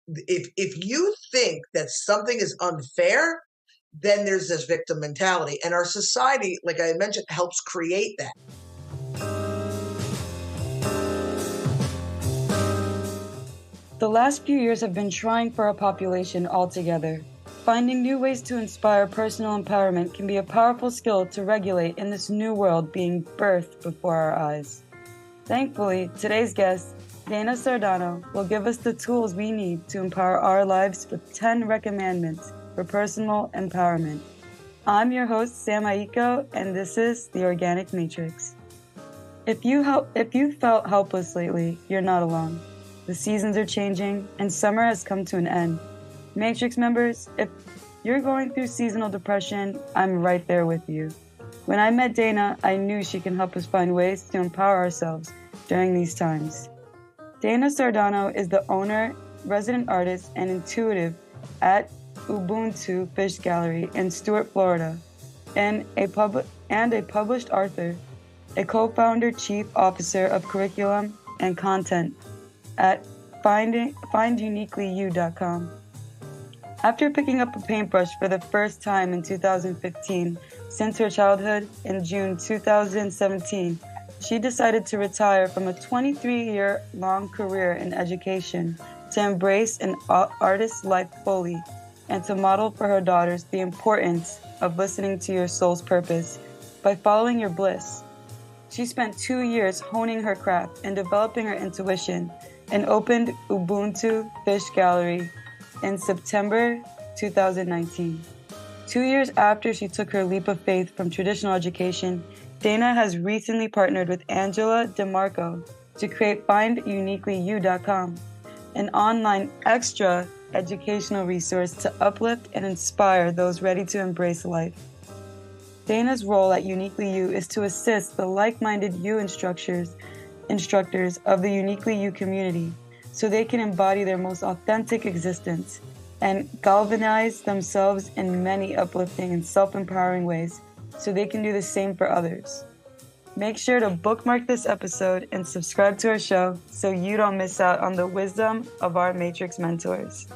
if you think that something is unfair, then there's this victim mentality. And our society, like I mentioned, helps create that. The last few years have been trying for our population altogether. Finding new ways to inspire personal empowerment can be a powerful skill to regulate in this new world being birthed before our eyes. Thankfully, today's guest, Dana Sardano, will give us the tools we need to empower our lives with 10 recommandments for personal empowerment. I'm your host, Sam Aiko, and this is The Organic Matrix. If you felt helpless lately, you're not alone. The seasons are changing, and summer has come to an end. Matrix members, if you're going through seasonal depression, I'm right there with you. When I met Dana, I knew she can help us find ways to empower ourselves during these times. Dana Sardano is the owner, resident artist, and intuitive at Ubuntu Fish Gallery in Stuart, Florida, and a published author, a co-founder, chief officer of curriculum and content at finduniquelyyou.com. After picking up a paintbrush for the first time in 2015, since her childhood in June 2017, she decided to retire from a 23-year-long career in education to embrace an artist's life fully and to model for her daughters the importance of listening to your soul's purpose by following your bliss. She spent 2 years honing her craft and developing her intuition and opened Ubuntu Fish Gallery in September 2019. 2 years after she took her leap of faith from traditional education, Dana has recently partnered with Angela DeMarco to create finduniquelyyou.com, an online extra educational resource to uplift and inspire those ready to embrace life. Dana's role at Uniquely You is to assist the like-minded You instructors of the Uniquely You community so they can embody their most authentic existence and galvanize themselves in many uplifting and self-empowering ways so they can do the same for others. Make sure to bookmark this episode and subscribe to our show so you don't miss out on the wisdom of our Matrix mentors.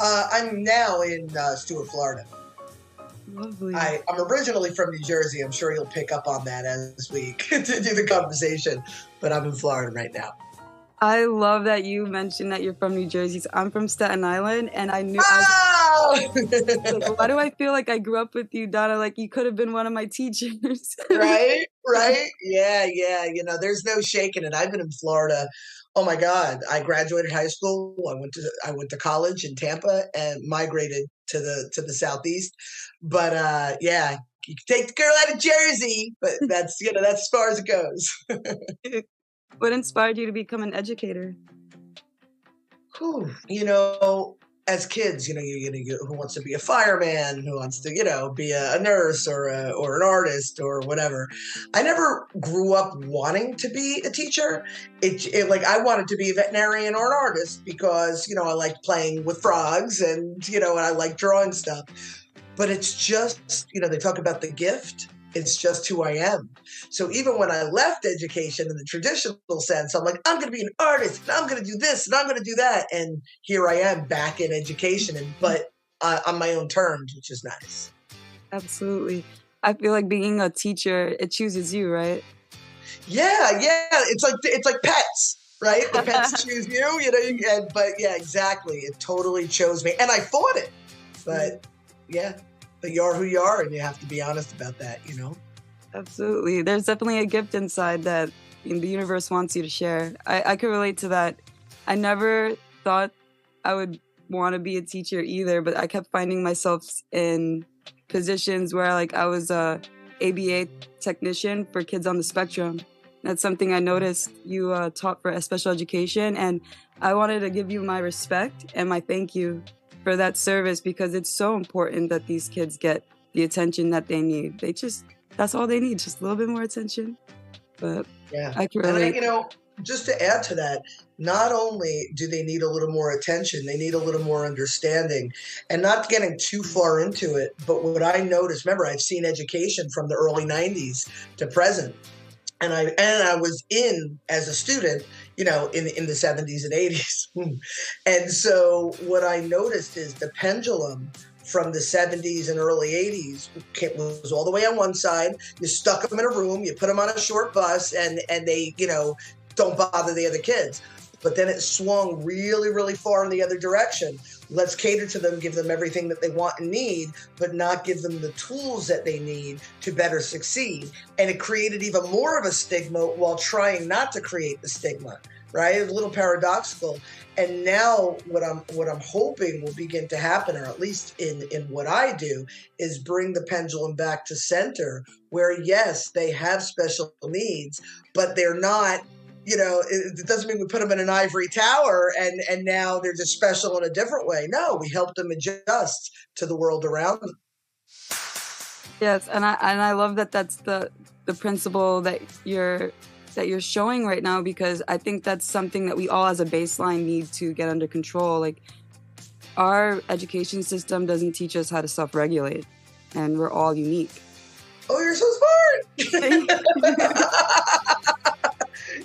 I'm now in Stuart, Florida. Lovely. I'm originally from New Jersey. I'm sure you'll pick up on that as we continue the conversation, but I'm in Florida right now. I love that you mentioned that you're from New Jersey. So I'm from Staten Island, and I knew. Like, why do I feel like I grew up with you, Donna? Like you could have been one of my teachers. Right. Yeah. There's no shaking it. I've been in Florida. Oh my God! I graduated high school. I went to college in Tampa and migrated to the southeast. But yeah, you can take the girl out of Jersey, but that's as far as it goes. What inspired you to become an educator? As kids, who wants to be a fireman, who wants to, be a nurse or an artist or whatever. I never grew up wanting to be a teacher. I wanted to be a veterinarian or an artist because, I like playing with frogs and I like drawing stuff. But it's just, they talk about the gift. It's just who I am. So even when I left education in the traditional sense, I'm like, I'm going to be an artist and I'm going to do this and I'm going to do that. And here I am back in education, but on my own terms, which is nice. Absolutely. I feel like being a teacher, it chooses you, right? Yeah. It's like pets, right? The pets choose you, but yeah, exactly. It totally chose me. And I fought it, but yeah. But you are who you are, and you have to be honest about that, Absolutely. There's definitely a gift inside that the universe wants you to share. I could relate to that. I never thought I would want to be a teacher either, but I kept finding myself in positions where I was a ABA technician for kids on the spectrum. That's something I noticed you taught for special education, and I wanted to give you my respect and my thank you for that service because it's so important that these kids get the attention that they need. That's all they need, just a little bit more attention. But yeah, I can relate. And just to add to that, not only do they need a little more attention, they need a little more understanding, and not getting too far into it. But what I noticed, remember, I've seen education from the early 90s to present. And I was as a student in the 70s and 80s. And so what I noticed is the pendulum from the 70s and early 80s was all the way on one side. You stuck them in a room, you put them on a short bus, and they, don't bother the other kids. But then it swung really, really far in the other direction. Let's cater to them, give them everything that they want and need, but not give them the tools that they need to better succeed. And it created even more of a stigma while trying not to create the stigma, right? It's a little paradoxical. And now what I'm hoping will begin to happen, or at least in what I do, is bring the pendulum back to center, where yes, they have special needs, but they're not, it doesn't mean we put them in an ivory tower and now they're just special in a different way. No, we help them adjust to the world around them. Yes, and I love that that's the principle that you're showing right now, because I think that's something that we all as a baseline need to get under control. Like, our education system doesn't teach us how to self-regulate, and we're all unique. Oh, you're so smart.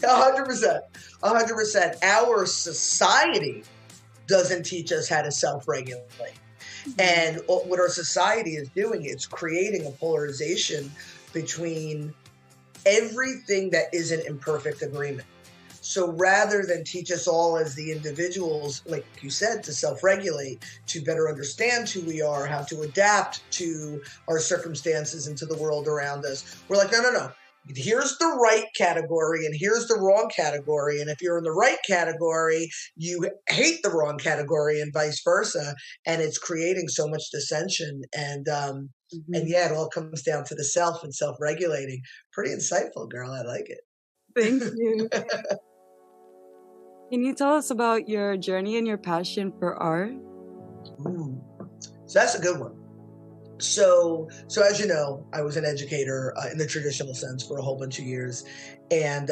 100%. 100%. Our society doesn't teach us how to self-regulate. And what our society is doing is creating a polarization between everything that isn't in perfect agreement. So rather than teach us all as the individuals, like you said, to self-regulate, to better understand who we are, how to adapt to our circumstances and to the world around us, we're like, no. Here's the right category and here's the wrong category. And if you're in the right category, you hate the wrong category and vice versa. And it's creating so much dissension. And yeah, it all comes down to the self and self-regulating. Pretty insightful, girl. I like it. Thank you. Can you tell us about your journey and your passion for art? So that's a good one. So as you know, I was an educator in the traditional sense for a whole bunch of years. And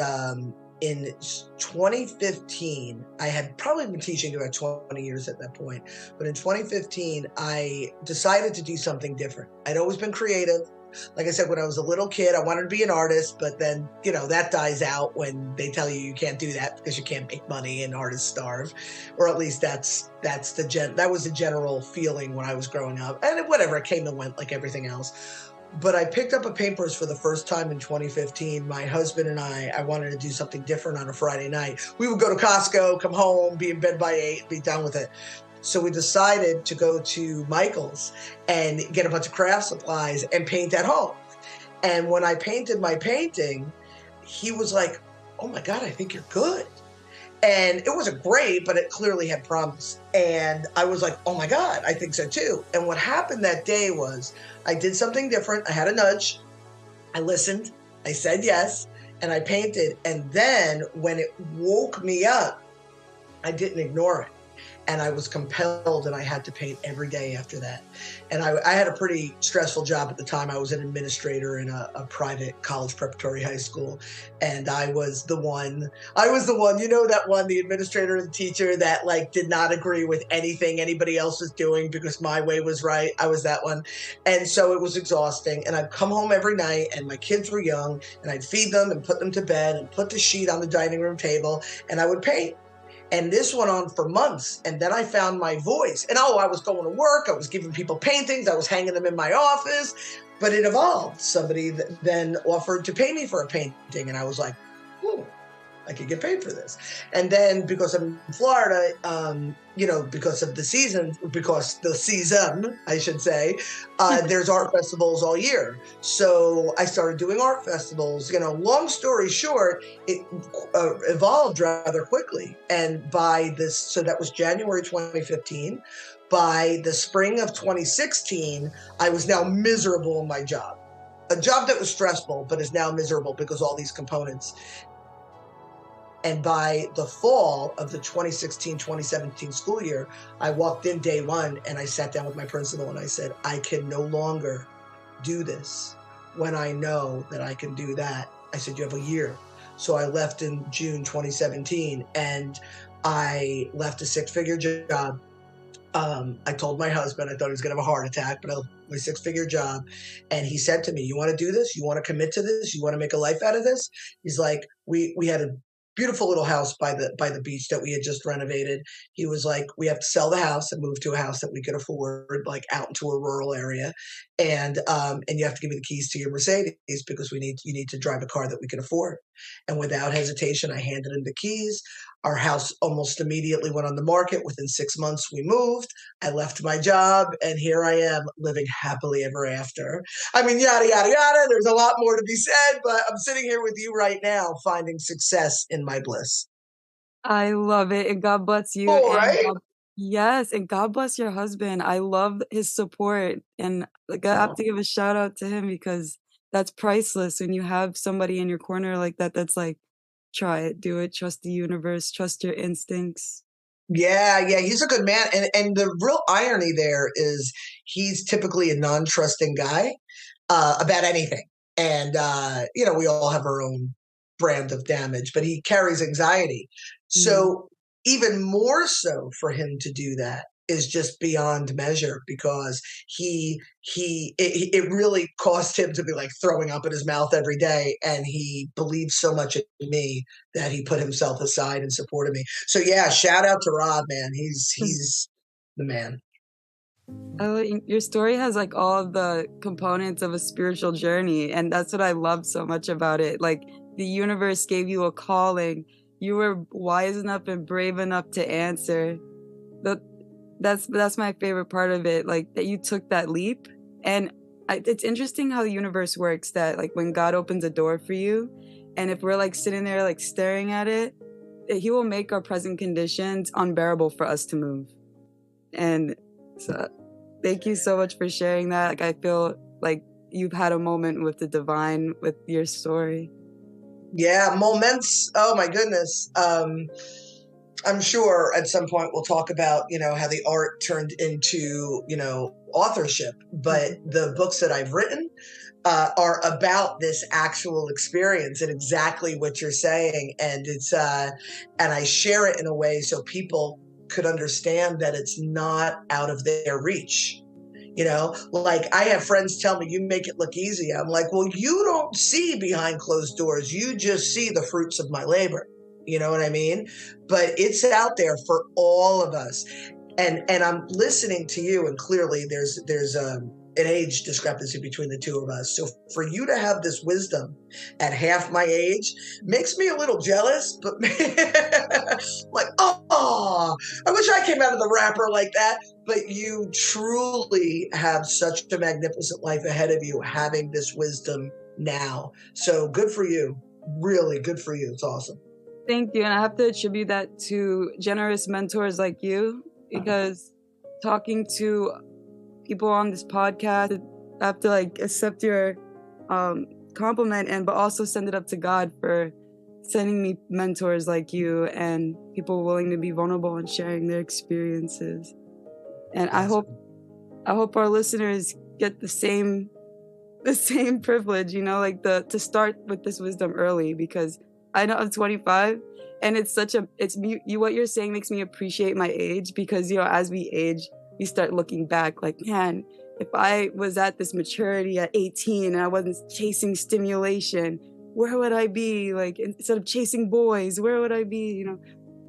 in 2015, I had probably been teaching about 20 years at that point. But in 2015, I decided to do something different. I'd always been creative. Like I said, when I was a little kid, I wanted to be an artist, but then, that dies out when they tell you can't do that because you can't make money and artists starve. Or at least that was the general feeling when I was growing up. And whatever, it came and went like everything else. But I picked up a paintbrush for the first time in 2015. My husband and I wanted to do something different on a Friday night. We would go to Costco, come home, be in bed by 8, be done with it. So we decided to go to Michael's and get a bunch of craft supplies and paint at home. And when I painted my painting, he was like, "Oh my God, I think you're good." And it wasn't great, but it clearly had promise. And I was like, "Oh my God, I think so too." And what happened that day was I did something different. I had a nudge. I listened. I said yes. And I painted. And then when it woke me up, I didn't ignore it. And I was compelled, and I had to paint every day after that. And I had a pretty stressful job at the time. I was an administrator in a private college preparatory high school. And I was the one, the administrator and teacher that did not agree with anything anybody else was doing because my way was right. I was that one. And so it was exhausting. And I'd come home every night, and my kids were young, and I'd feed them and put them to bed and put the sheet on the dining room table, and I would paint. And this went on for months. And then I found my voice. And I was going to work. I was giving people paintings. I was hanging them in my office. But it evolved. Somebody then offered to pay me for a painting. And I was like, I could get paid for this. And then because I'm in Florida, because the season, I should say, there's art festivals all year. So I started doing art festivals. Long story short, it evolved rather quickly. And so that was January 2015. By the spring of 2016, I was now miserable in my job. A job that was stressful, but is now miserable because all these components. And by the fall of the 2016-2017 school year, I walked in day one and I sat down with my principal and I said, I can no longer do this when I know that I can do that. I said, you have a year. So I left in June 2017 and I left a 6-figure job. I told my husband, I thought he was going to have a heart attack, but I left my 6-figure job. And he said to me, you want to do this? You want to commit to this? You want to make a life out of this? He's like, we had a beautiful little house by the beach that we had just renovated. He was like, we have to sell the house and move to a house that we could afford, like out into a rural area. And you have to give me the keys to your Mercedes because you need to drive a car that we can afford. And without hesitation, I handed him the keys. Our house almost immediately went on the market. Within 6 months, we moved. I left my job, and here I am living happily ever after. I mean, yada, yada, yada. There's a lot more to be said, but I'm sitting here with you right now, finding success in my bliss. I love it, and God bless you, Cool, and right? God yes, and God bless your husband. I love his support, and, like, I have Oh, to give a shout out to him because that's priceless when you have somebody in your corner like that that's like, "Try it, do it, trust the universe, trust your instincts." yeah, yeah, he's a good man. And the real irony there is he's typically a non-trusting guy about anything. And we all have our own brand of damage, but he carries anxiety. Mm. So even more so for him to do that is just beyond measure because it really caused him to be like throwing up in his mouth every day, and he believed so much in me that he put himself aside and supported me. So yeah, shout out to Rob, man. He's the man. Oh, your story has, like, all of the components of a spiritual journey, and that's what I love so much about it. Like, the universe gave you a calling. You were wise enough and brave enough to answer. That that's my favorite part of it, like, that you took that leap, and it's interesting how the universe works that, like, when God opens a door for you, and if we're, like, sitting there, like, staring at it, he will make our present conditions unbearable for us to move, and so thank you so much for sharing that. Like, I feel like you've had a moment with the divine with your story. Yeah, moments. Oh my goodness. I'm sure at some point we'll talk about, how the art turned into, authorship. But Mhm. the books that I've written are about this actual experience and exactly what you're saying. And I share it in a way so people could understand that it's not out of their reach. Like I have friends tell me, you make it look easy. I'm like, well, you don't see behind closed doors. You just see the fruits of my labor. You know what I mean? But it's out there for all of us. And I'm listening to you, and clearly there's an age discrepancy between the two of us. So for you to have this wisdom at half my age makes me a little jealous, but like, oh, I wish I came out of the wrapper like that. But you truly have such a magnificent life ahead of you, having this wisdom now. So good for you. Really good for you. It's awesome. Thank you, and I have to attribute that to generous mentors like you, because talking to people on this podcast, I have to, like, accept your, compliment but also send it up to God for sending me mentors like you and people willing to be vulnerable and sharing their experiences. And Awesome. I hope our listeners get the same privilege, like the to start with this wisdom early, because I know I'm 25 and it's such a it's you what you're saying makes me appreciate my age, because as we age, we start looking back like, man, if I was at this maturity at 18 and I wasn't chasing stimulation, where would I be? Like, instead of chasing boys, where would I be?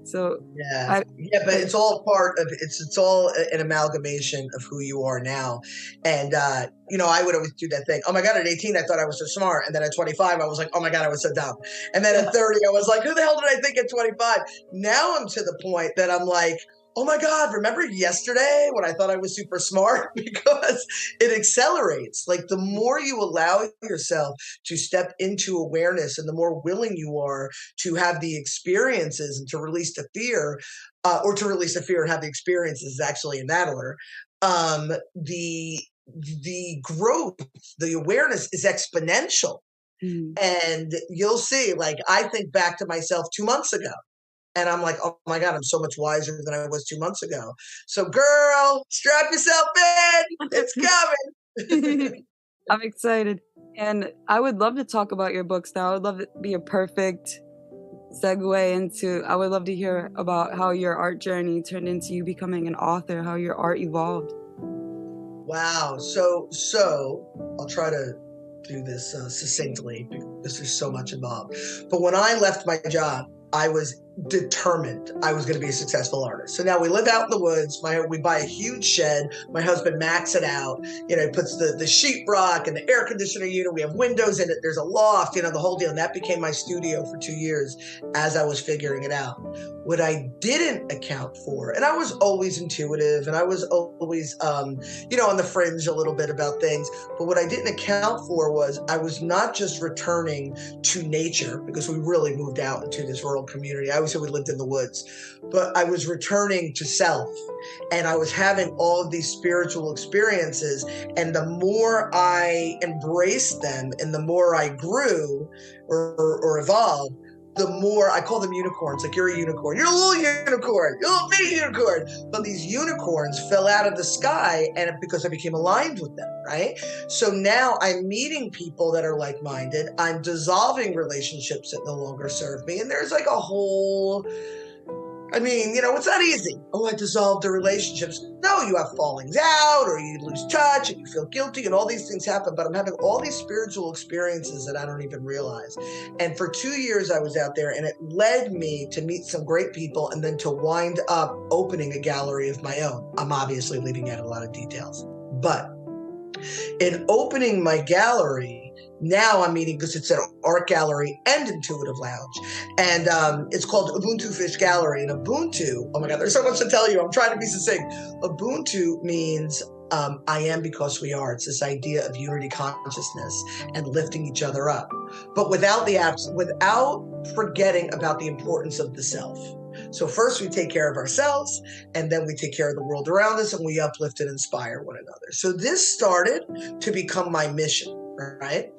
So Yeah. I Yeah, but I it's all part of it's all an amalgamation of who you are now. And I would always do that thing. Oh my God, at 18 I thought I was so smart. And then at 25 I was like, oh my God, I was so dumb. And then yeah. at 30 I was like, who the hell did I think at 25? Now I'm to the point that I'm like, oh my God, remember yesterday when I thought I was super smart? Because it accelerates. Like the more you allow yourself to step into awareness and the more willing you are to have the experiences and to release the fear, or to release the fear and have the experiences, actually in that order. The growth, the awareness is exponential, Mm. and you'll see. Like I think back to myself 2 months ago, and I'm like, oh my God, I'm so much wiser than I was 2 months ago. So, girl, strap yourself in. It's coming. I'm excited. And I would love to talk about your books now. I would love it to be a perfect segue into, I would love to hear about how your art journey turned into you becoming an author, how your art evolved. Wow. So I'll try to do this succinctly because there's so much involved. But when I left my job I was determined I was going to be a successful artist. So now we live out in the woods. We buy a huge shed. My husband max it out. He puts the sheetrock and the air conditioner unit. We have windows in it. There's a loft, the whole deal. And that became my studio for 2 years as I was figuring it out. What I didn't account for, and I was always intuitive and I was always, on the fringe a little bit about things, but what I didn't account for was I was not just returning to nature, because we really moved out into this rural community. I always said we lived in the woods, but I was returning to self, and I was having all of these spiritual experiences. And the more I embraced them and the more I grew or evolved, the more I call them unicorns. Like, you're a unicorn. You're a little unicorn. You're a little mini unicorn. But these unicorns fell out of the sky, and because I became aligned with them, right? So now I'm meeting people that are like-minded. I'm dissolving relationships that no longer serve me. And there's like a whole... it's not easy. Oh, I dissolved the relationships. No, you have fallings out, or you lose touch and you feel guilty, and all these things happen. But I'm having all these spiritual experiences that I don't even realize. And for 2 years I was out there, and it led me to meet some great people, and then to wind up opening a gallery of my own. I'm obviously leaving out a lot of details. But in opening my gallery, now I'm meeting, because it's an art gallery and intuitive lounge. And it's called Ubuntu Fish Gallery. And Ubuntu, oh my God, there's so much to tell you. I'm trying to be succinct. Ubuntu means I am because we are. It's this idea of unity consciousness and lifting each other up, but without forgetting about the importance of the self. So first we take care of ourselves, and then we take care of the world around us, and we uplift and inspire one another. So this started to become my mission, right?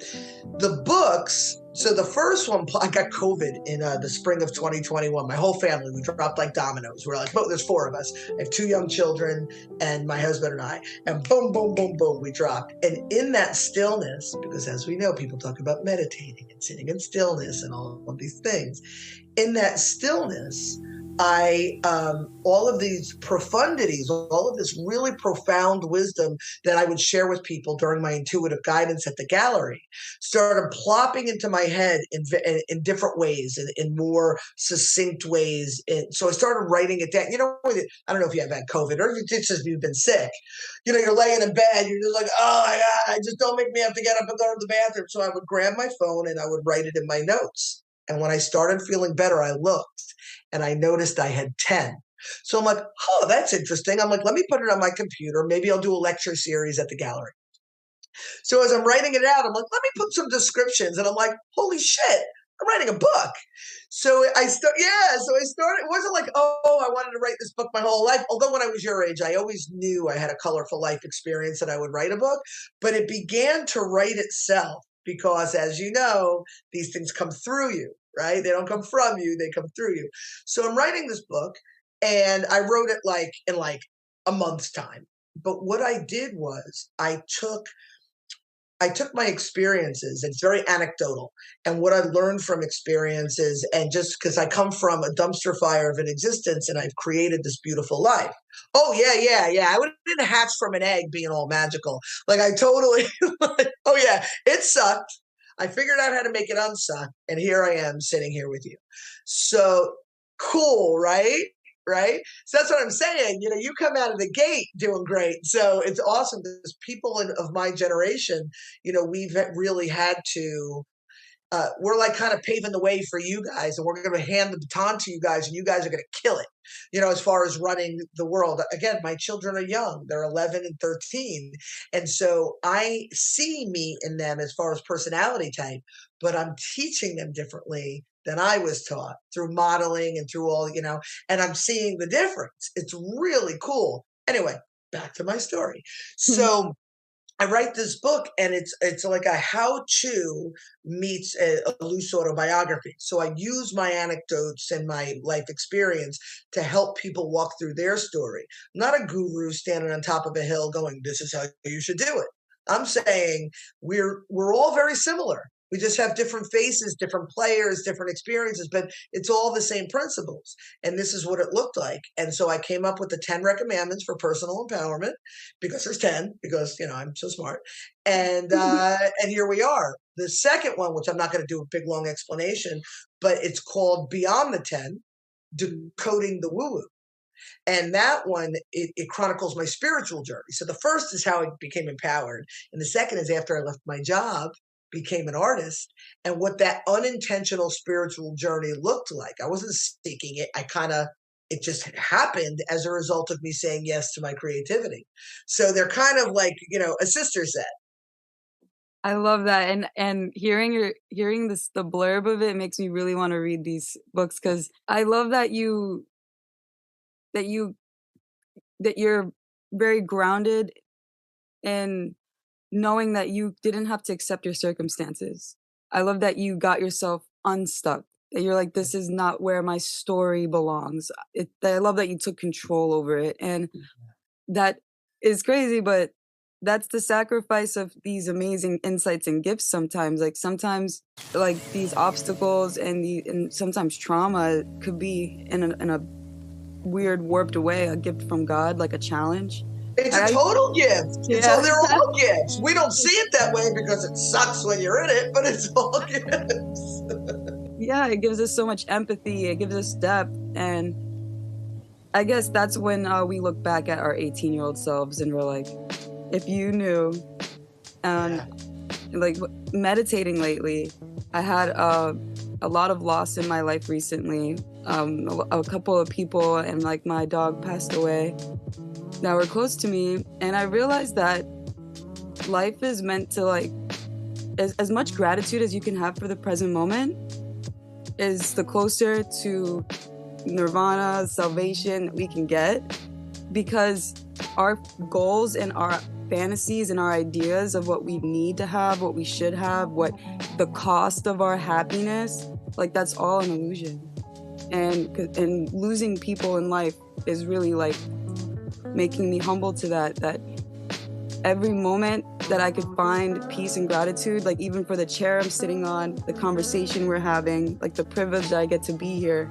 The books, so the first one, I got COVID in the spring of 2021. My whole family, we dropped like dominoes. We're like, oh, there's 4 of us. I have 2 young children and my husband and I, and boom, boom, boom, boom, we dropped. And in that stillness, because as we know, people talk about meditating and sitting in stillness and all of these things. In that stillness, all of these profundities, all of this really profound wisdom that I would share with people during my intuitive guidance at the gallery started plopping into my head in different ways, in more succinct ways. And so I started writing it down. I don't know if you have had COVID, or if it's just you've been sick. You're laying in bed, you're just like, oh my God, just don't make me have to get up and go to the bathroom. So I would grab my phone and I would write it in my notes. And when I started feeling better, I looked and I noticed I had 10. So I'm like, oh, that's interesting. I'm like, let me put it on my computer. Maybe I'll do a lecture series at the gallery. So as I'm writing it out, I'm like, let me put some descriptions. And I'm like, holy shit, I'm writing a book. So I started, it wasn't like, oh, I wanted to write this book my whole life. Although when I was your age, I always knew I had a colorful life experience and I would write a book, but it began to write itself. Because as you know, these things come through you, right? They don't come from you, they come through you. So I'm writing this book, and I wrote it in a month's time. But what I did was I took my experiences. It's very anecdotal, and what I learned from experiences, and just because I come from a dumpster fire of an existence and I've created this beautiful life. Oh, yeah. I didn't hatch from an egg being all magical. Like, I totally, oh yeah, it sucked. I figured out how to make it unsuck, and here I am sitting here with you. So cool, right? Right? So that's what I'm saying. You come out of the gate doing great. So it's awesome because people of my generation, we've really had to, we're like kind of paving the way for you guys, and we're going to hand the baton to you guys, and you guys are going to kill it, as far as running the world. Again, my children are young. They're 11 and 13. And so I see me in them as far as personality type, but I'm teaching them differently than I was taught through modeling and through all, and I'm seeing the difference. It's really cool. Anyway, back to my story. So I write this book, and it's like a how-to meets a loose autobiography. So I use my anecdotes and my life experience to help people walk through their story. I'm not a guru standing on top of a hill going, this is how you should do it. I'm saying we're all very similar. We just have different faces, different players, different experiences, but it's all the same principles. And this is what it looked like. And so I came up with the 10 recommandments for personal empowerment, because there's 10, because, I'm so smart. And here we are. The second one, which I'm not going to do a big, long explanation, but it's called Beyond the 10, Decoding the Woo-Woo. And that one, it chronicles my spiritual journey. So the first is how I became empowered. And the second is after I left my job, became an artist, and what that unintentional spiritual journey looked like. I wasn't seeking it. It just happened as a result of me saying yes to my creativity. So they're kind of like, a sister set. I love that. And hearing the blurb of it makes me really want to read these books, because I love that you're very grounded in knowing that you didn't have to accept your circumstances. I love that you got yourself unstuck. That you're like, this is not where my story belongs. I love that you took control over it. And that is crazy, but that's the sacrifice of these amazing insights and gifts sometimes. Like sometimes like these obstacles and sometimes trauma could be in a weird, warped way, a gift from God, like a challenge. It's a total gift. Yeah. They're all gifts. We don't see it that way because it sucks when you're in it, but it's all gifts. Yeah, it gives us so much empathy. It gives us depth. And I guess that's when we look back at our 18-year-old selves and we're like, if you knew. Like meditating lately, I had a lot of loss in my life recently. A couple of people and like my dog passed away that were close to me, and I realized that life is meant to, like, as much gratitude as you can have for the present moment is the closer to nirvana, salvation we can get, because our goals and our fantasies and our ideas of what we need to have, what we should have, what the cost of our happiness, like that's all an illusion. And losing people in life is really like making me humble to that every moment that I could find peace and gratitude, like even for the chair I'm sitting on, the conversation we're having, like the privilege that I get to be here,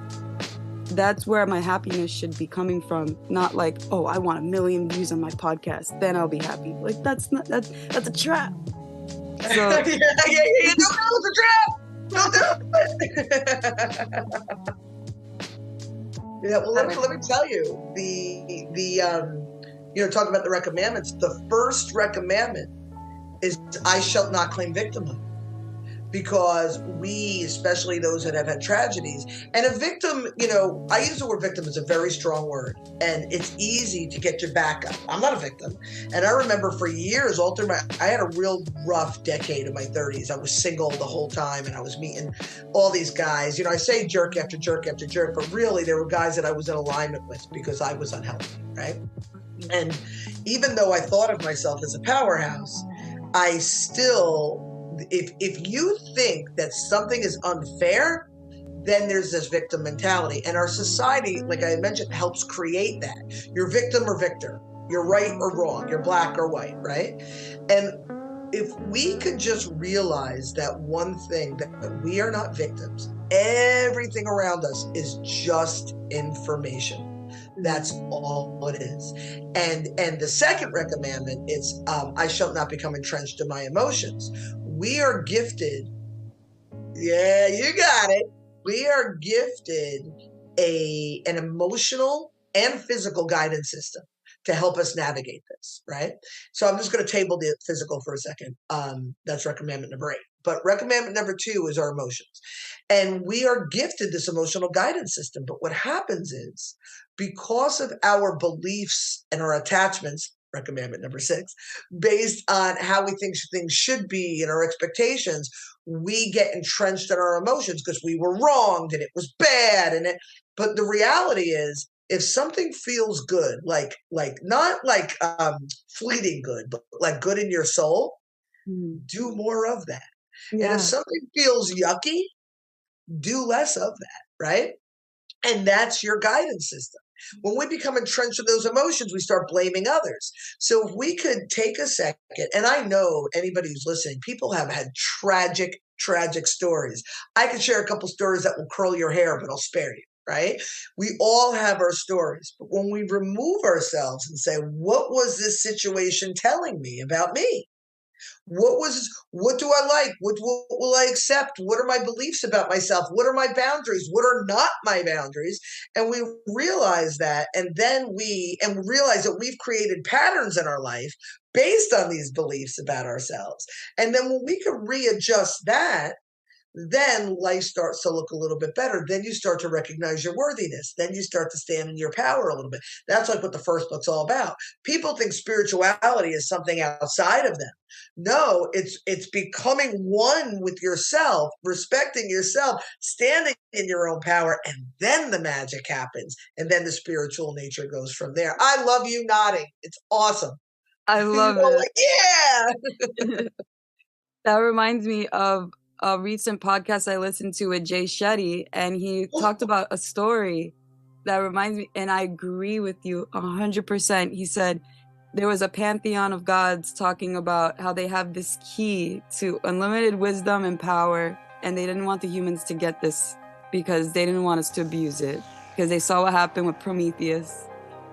that's where my happiness should be coming from. Not like, oh, I want 1 million views on my podcast, then I'll be happy. Like that's a trap. So yeah, don't know it's a trap. Don't do it. Yeah, well, let me tell you, talking about the recommandments, the first recommandment is I shall not claim victimhood, because we, especially those that have had tragedies, and a victim, I use the word victim as a very strong word, and it's easy to get your back up. I'm not a victim. And I remember for years, I had a real rough decade in my 30s. I was single the whole time, and I was meeting all these guys. I say jerk after jerk after jerk, but really there were guys that I was in alignment with because I was unhealthy, right? And even though I thought of myself as a powerhouse, I still... If you think that something is unfair, then there's this victim mentality. And our society, like I mentioned, helps create that. You're victim or victor. You're right or wrong. You're black or white, right? And if we could just realize that one thing, that we are not victims. Everything around us is just information. That's all it is. And the second recommendment is, I shall not become entrenched in my emotions. We are gifted. Yeah, you got it. We are gifted an emotional and physical guidance system to help us navigate this, right? So I'm just going to table the physical for a second. That's recommendment number 8. But recommendment number 2 is our emotions. And we are gifted this emotional guidance system. But what happens is, because of our beliefs and our attachments, recommendment number 6, based on how we think things should be and our expectations, we get entrenched in our emotions because we were wronged and it was bad. But the reality is, if something feels good, like not like fleeting good, but like good in your soul, do more of that. Yeah. And if something feels yucky, do less of that, right? And that's your guidance system. When we become entrenched in those emotions, we start blaming others. So if we could take a second, and I know anybody who's listening, people have had tragic stories. I could share a couple stories that will curl your hair, but I'll spare you, right? We all have our stories. But when we remove ourselves and say, what was this situation telling me about me? What do I like? What will I accept? What are my beliefs about myself? What are my boundaries? What are not my boundaries? And we realize that, and then we realize that we've created patterns in our life based on these beliefs about ourselves. And then when we can readjust that, then life starts to look a little bit better. Then you start to recognize your worthiness. Then you start to stand in your power a little bit. That's like what the first book's all about. People think spirituality is something outside of them. No, it's becoming one with yourself, respecting yourself, standing in your own power, and then the magic happens. And then the spiritual nature goes from there. I love you nodding. It's awesome. I love it. Like, yeah. That reminds me of a recent podcast I listened to with Jay Shetty, and he talked about a story that reminds me, and I agree with you 100%. He said there was a pantheon of gods talking about how they have this key to unlimited wisdom and power, and they didn't want the humans to get this because they didn't want us to abuse it, because they saw what happened with Prometheus.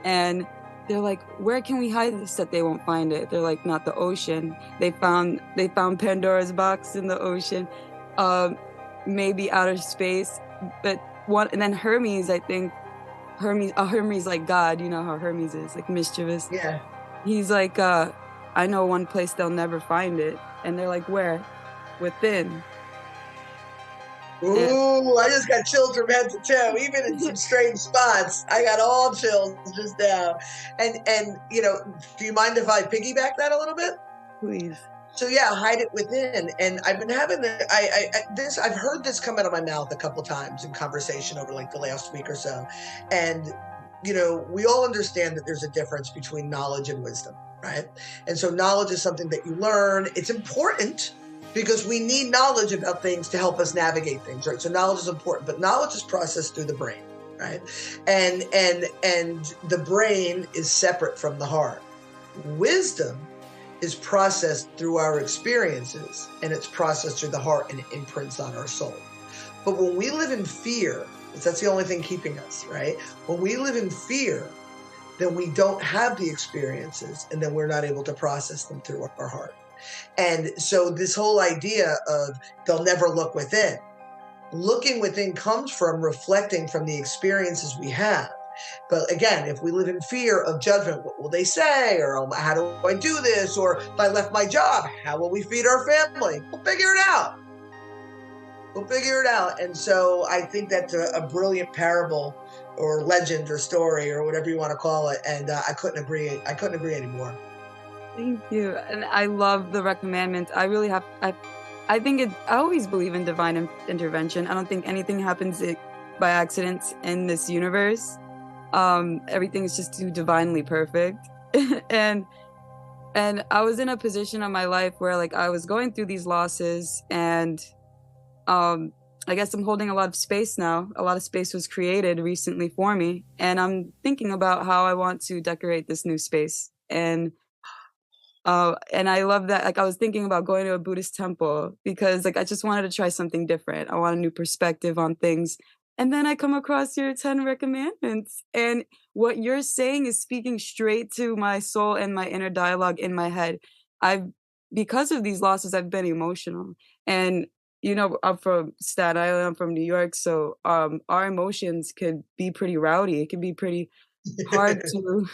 And they're like, where can we hide this that they won't find it? They're like, not the ocean. They found Pandora's box in the ocean, maybe outer space. But and then Hermes, I think, Hermes like God, you know how Hermes is, like mischievous. Yeah. He's like, I know one place they'll never find it. And they're like, where? Within. Ooh, I just got chills from head to toe, even in some strange spots. I got all chills just now. And you know, do you mind if I piggyback that a little bit? Please. So yeah, hide it within. And I've been having I've heard this come out of my mouth a couple times in conversation over like the last week or so. And you know, we all understand that there's a difference between knowledge and wisdom, right? And so knowledge is something that you learn. It's important because we need knowledge about things to help us navigate things, right? So knowledge is important, but knowledge is processed through the brain, right? And the brain is separate from the heart. Wisdom is processed through our experiences, and it's processed through the heart, and it imprints on our soul. But when we live in fear, that's the only thing keeping us, right? When we live in fear, then we don't have the experiences, and then we're not able to process them through our heart. And so this whole idea of they'll never look within. Looking within comes from reflecting from the experiences we have. But again, if we live in fear of judgment, what will they say? Or how do I do this? Or if I left my job, how will we feed our family? We'll figure it out. And so I think that's a brilliant parable or legend or story or whatever you want to call it. And I couldn't agree anymore. Thank you. And I love the Recommandments. I really have, I always believe in divine intervention. I don't think anything happens by accident in this universe. Everything is just too divinely perfect. and I was in a position of my life where like I was going through these losses, and I guess I'm holding a lot of space now. A lot of space was created recently for me, and I'm thinking about how I want to decorate this new space. And I love that. Like I was thinking about going to a Buddhist temple because like I just wanted to try something different. I want a new perspective on things. And then I come across your 10 recommendments, and what you're saying is speaking straight to my soul and my inner dialogue in my head. Because of these losses, I've been emotional. And you know, I'm from Staten Island, I'm from New York, so our emotions could be pretty rowdy. It can be pretty hard to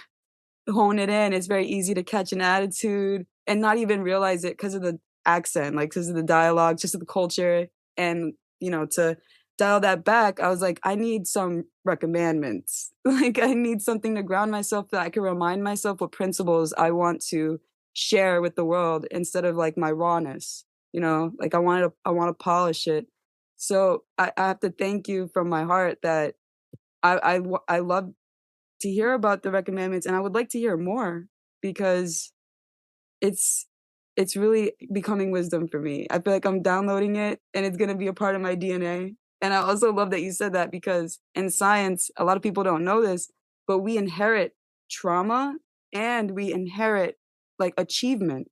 hone it in. It's very easy to catch an attitude and not even realize it because of the accent, like because of the dialogue, just of the culture. And, you know, to dial that back, I was like, I need some recommendments. Like I need something to ground myself that I can remind myself what principles I want to share with the world instead of like my rawness, you know, like I want to polish it. So I have to thank you from my heart that I love to hear about the recommendments, and I would like to hear more because it's really becoming wisdom for me. I feel like I'm downloading it and it's going to be a part of my DNA. And I also love that you said that because in science, a lot of people don't know this, but we inherit trauma and we inherit like achievement.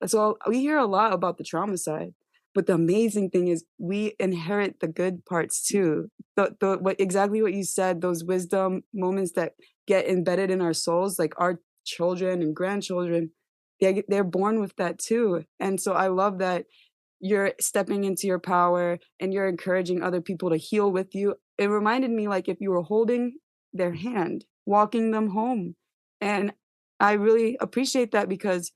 So we hear a lot about the trauma side, but the amazing thing is we inherit the good parts too. Exactly what you said, those wisdom moments that get embedded in our souls, like our children and grandchildren, they're born with that too. And so I love that you're stepping into your power and you're encouraging other people to heal with you. It reminded me like if you were holding their hand, walking them home. And I really appreciate that because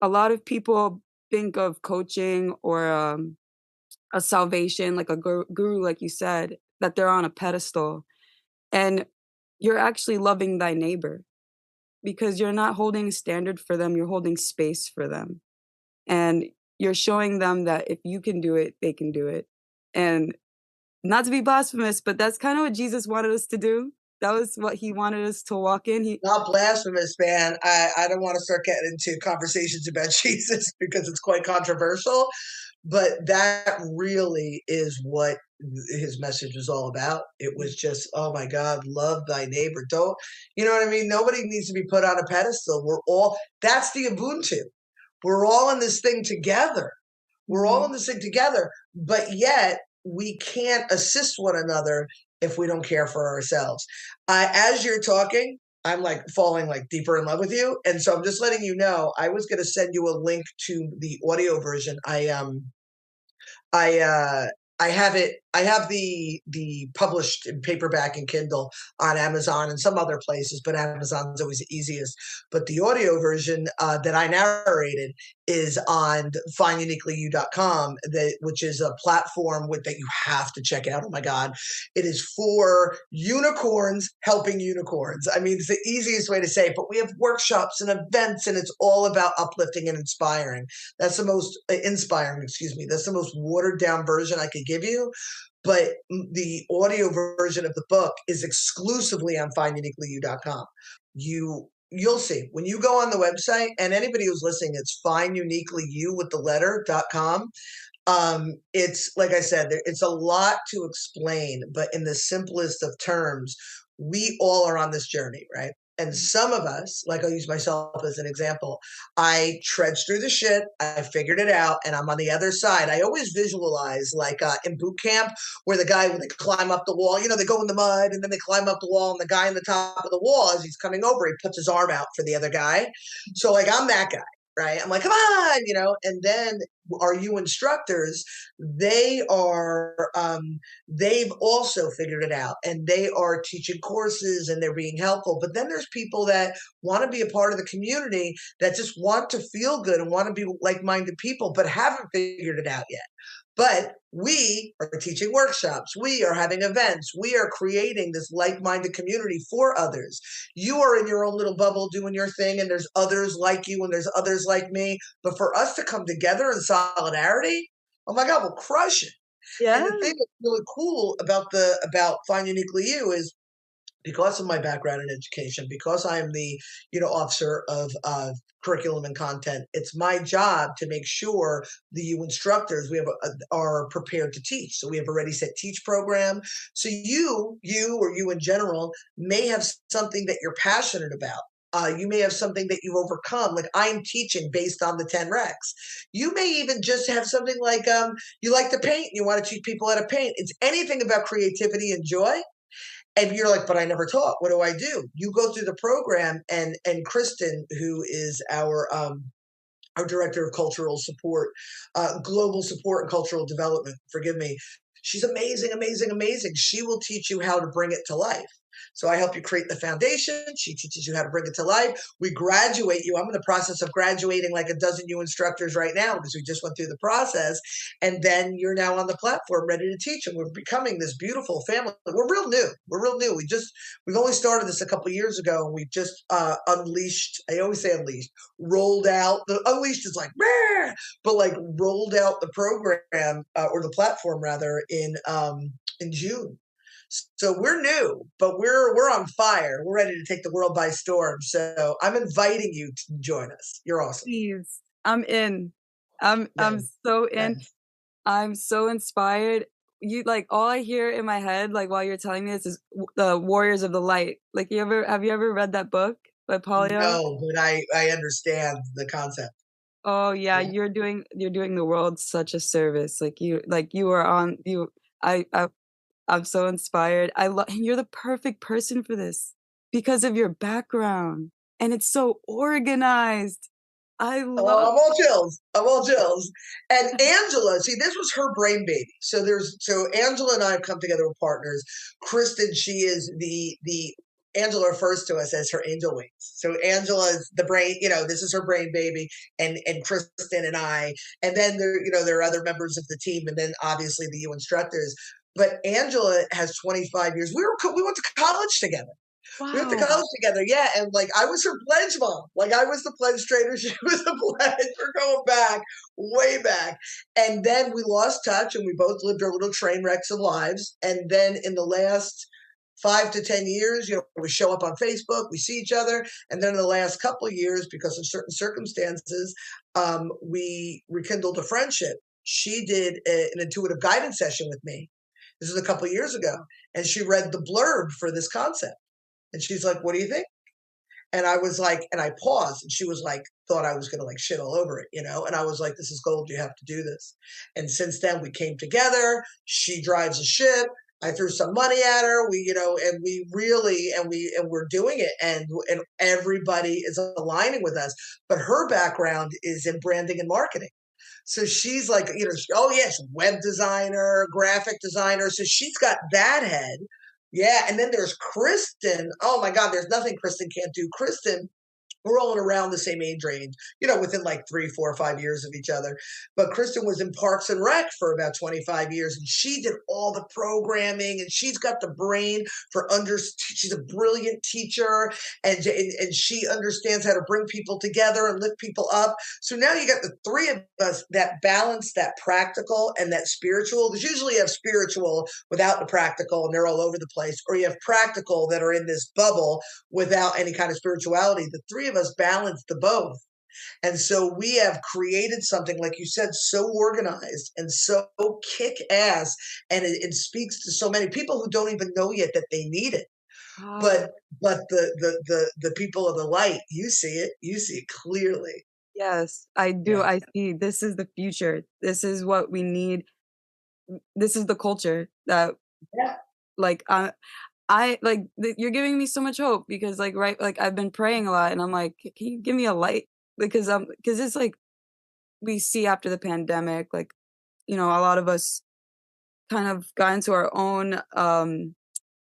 a lot of people think of coaching or a salvation, like a guru, like you said, that they're on a pedestal. And you're actually loving thy neighbor because you're not holding a standard for them, you're holding space for them. And you're showing them that if you can do it, they can do it. And not to be blasphemous, but that's kind of what Jesus wanted us to do. That was what he wanted us to walk in. Not blasphemous, man. I don't want to start getting into conversations about Jesus because it's quite controversial, but that really is what his message was all about. It was just, oh my God, love thy neighbor. Don't, you know what I mean? Nobody needs to be put on a pedestal. That's the Ubuntu. We're all in this thing together. We're all in this thing together, but yet we can't assist one another if we don't care for ourselves. As you're talking, I'm like falling like deeper in love with you, and so I'm just letting you know. I was going to send you a link to the audio version. I I have it. I have the published in paperback and Kindle on Amazon and some other places, but Amazon's always the easiest. But the audio version that I narrated is on finduniquelyu.com, which is a platform that you have to check out. Oh my God. It is for unicorns helping unicorns. I mean, it's the easiest way to say it, but we have workshops and events, and it's all about uplifting and inspiring. That's the most inspiring, excuse me. That's the most watered down version I could give you. But the audio version of the book is exclusively on finduniquelyu.com. You'll see when you go on the website, and anybody who's listening, it's finduniquelyu with the letter.com. It's like I said, it's a lot to explain, but in the simplest of terms, we all are on this journey, right? And some of us, like I'll use myself as an example, I trudged through the shit, I figured it out, and I'm on the other side. I always visualize like in boot camp where the guy, when they climb up the wall, they go in the mud and then they climb up the wall, and the guy on the top of the wall, as he's coming over, he puts his arm out for the other guy. So like I'm that guy. Right. I'm like, come on, and then our you instructors, they've also figured it out, and they are teaching courses and they're being helpful. But then there's people that want to be a part of the community that just want to feel good and want to be like-minded people, but haven't figured it out yet. But we are teaching workshops. We are having events. We are creating this like-minded community for others. You are in your own little bubble doing your thing, and there's others like you and there's others like me. But for us to come together in solidarity, oh my God, we'll crush it. Yeah. And the thing that's really cool about Find Uniquely You is, because of my background in education, because I am the officer of curriculum and content, it's my job to make sure the U instructors are prepared to teach. So we have a Ready Set Teach program. So you or you in general may have something that you're passionate about. You may have something that you've overcome. Like I'm teaching based on the 10 recs. You may even just have something like you like to paint. You want to teach people how to paint. It's anything about creativity and joy. And you're like, but I never taught. What do I do? You go through the program, and Kristen, who is our director of cultural support, global support and cultural development, forgive me. She's amazing, amazing, amazing. She will teach you how to bring it to life. So I help you create the foundation. She teaches you how to bring it to life. We graduate you. I'm in the process of graduating like a dozen new instructors right now because we just went through the process. And then you're now on the platform ready to teach. And we're becoming this beautiful family. We're real new. We're real new. We've only started this a couple of years ago, and we've just unleashed. I always say unleashed. Rolled out. The unleashed is like, but like rolled out the program or the platform rather in June. So we're new, but we're on fire. We're ready to take the world by storm. So I'm inviting you to join us. You're awesome. Please, I'm in. I'm so in. Yes. I'm so inspired. You like all I hear in my head, like while you're telling me this, is the Warriors of the Light. Like have you ever read that book by Polio? No, but I understand the concept. Oh yeah, you're doing the world such a service. You are on you. I'm so inspired. You're the perfect person for this because of your background, and it's so organized. I Oh, love. I'm all chills. I'm all chills. And Angela, see, this was her brain baby. So Angela and I have come together with partners. Kristen, she is the Angela refers to us as her angel wings. So Angela is the brain, this is her brain baby, and Kristen and I, and then there are other members of the team, and then obviously the U instructors. But Angela has 25 years. We went to college together. We went to Wow. college together, yeah, and like I was her pledge mom. Like I was the pledge trainer, she was the pledge. We're going back, way back. And then we lost touch and we both lived our little train wrecks of lives. And then in the last 5 to 10 years, we show up on Facebook, we see each other. And then in the last couple of years, because of certain circumstances, we rekindled a friendship. She did an intuitive guidance session with me. This was a couple of years ago. And she read the blurb for this concept. And she's like, what do you think? And I was like, and I paused and she was like, thought I was going to like shit all over it, And I was like, this is gold. You have to do this. And since then we came together. She drives a ship. I threw some money at her. And we really, and we're doing it. And everybody is aligning with us. But her background is in branding and marketing. So she's like, oh yes, web designer, graphic designer. So she's got that head. Yeah. And then there's Kristen. Oh my God, there's nothing Kristen can't do. Kristen, we're all in around the same age range, within like 3, 4, 5 years of each other. But Kristen was in Parks and Rec for about 25 years, and she did all the programming, and she's got the brain she's a brilliant teacher, and she understands how to bring people together and lift people up. So now you got the three of us that balance that practical and that spiritual. Because usually you have spiritual without the practical, and they're all over the place, or you have practical that are in this bubble without any kind of spirituality. The three of us balance the both. And so we have created something, like you said, so organized and so kick ass. And it speaks to so many people who don't even know yet that they need it. Wow. But the people of the light, you see it clearly. Yes, I do. Yeah. I see this is the future. This is what we need. This is the culture that Yeah. like you're giving me so much hope because right like I've been praying a lot and I'm like, can you give me a light? Because it's like we see after the pandemic, like, a lot of us kind of got into our own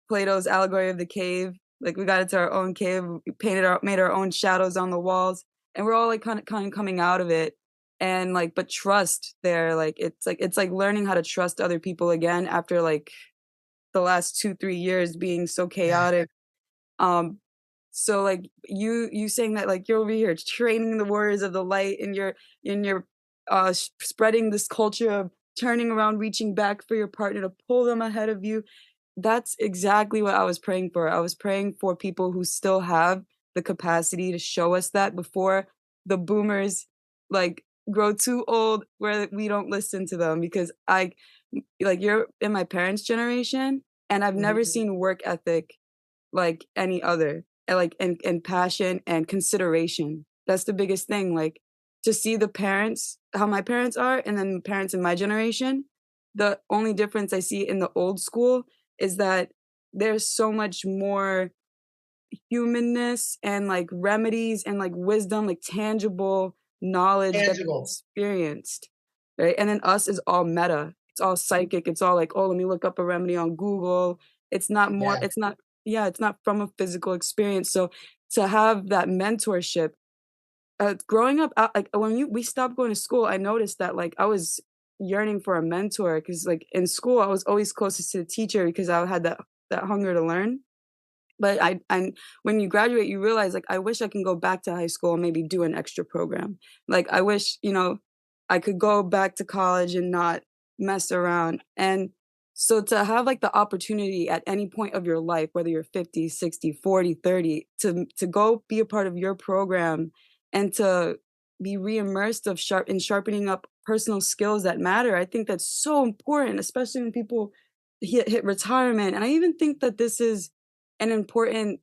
Plato's allegory of the cave. Like we got into our own cave, we made our own shadows on the walls, and we're all like kind of coming out of it. And but trust there, it's like learning how to trust other people again after like the last 2-3 years being so Yeah. chaotic. Um, so you saying that like you're over here training the warriors of the light, and you're spreading this culture of turning around, reaching back for your partner to pull them ahead of you. That's exactly what I was praying for. I was praying for people who still have the capacity to show us that before the boomers like grow too old where we don't listen to them because you're in my parents' generation and I've never Mhm. seen work ethic like any other. And passion and consideration. That's the biggest thing. Like to see the parents, how my parents are, and then parents in my generation. The only difference I see in the old school is that there's so much more humanness and like remedies and like wisdom, like tangible knowledge that they Tangible. experienced. Right. And then us is all meta. It's all psychic. It's all like, oh, let me look up a remedy on Google. Yeah. It's not, yeah, it's not from a physical experience. So to have that mentorship, growing up, like we stopped going to school, I noticed that like I was yearning for a mentor because like in school I was always closest to the teacher because I had that hunger to learn. But I when you graduate, you realize like I wish I can go back to high school and maybe do an extra program. Like I wish I could go back to college and not mess around. And so to have like the opportunity at any point of your life, whether you're 50, 60, 40, 30, to go be a part of your program and to be re-immersed of sharpening up personal skills that matter. I think that's so important, especially when people hit retirement. And I even think that this is an important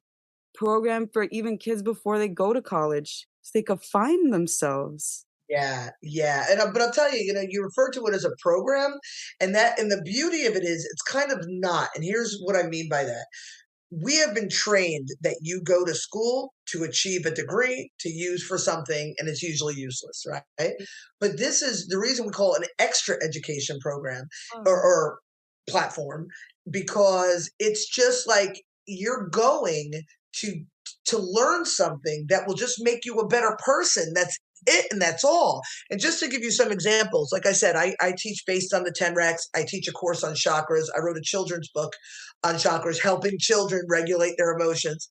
program for even kids before they go to college, so they could find themselves. Yeah, yeah, but I'll tell you, you refer to it as a program, and the beauty of it is, it's kind of not. And here's what I mean by that. we have been trained that you go to school to achieve a degree to use for something, and it's usually useless, right? But this is the reason we call it an extra education program or platform, because it's just like you're going to to learn something that will just make you a better person. That's it, and that's all. And just to give you some examples, like I said, I teach based on the 10 recs. I teach a course on chakras. I wrote a children's book on chakras, helping children regulate their emotions.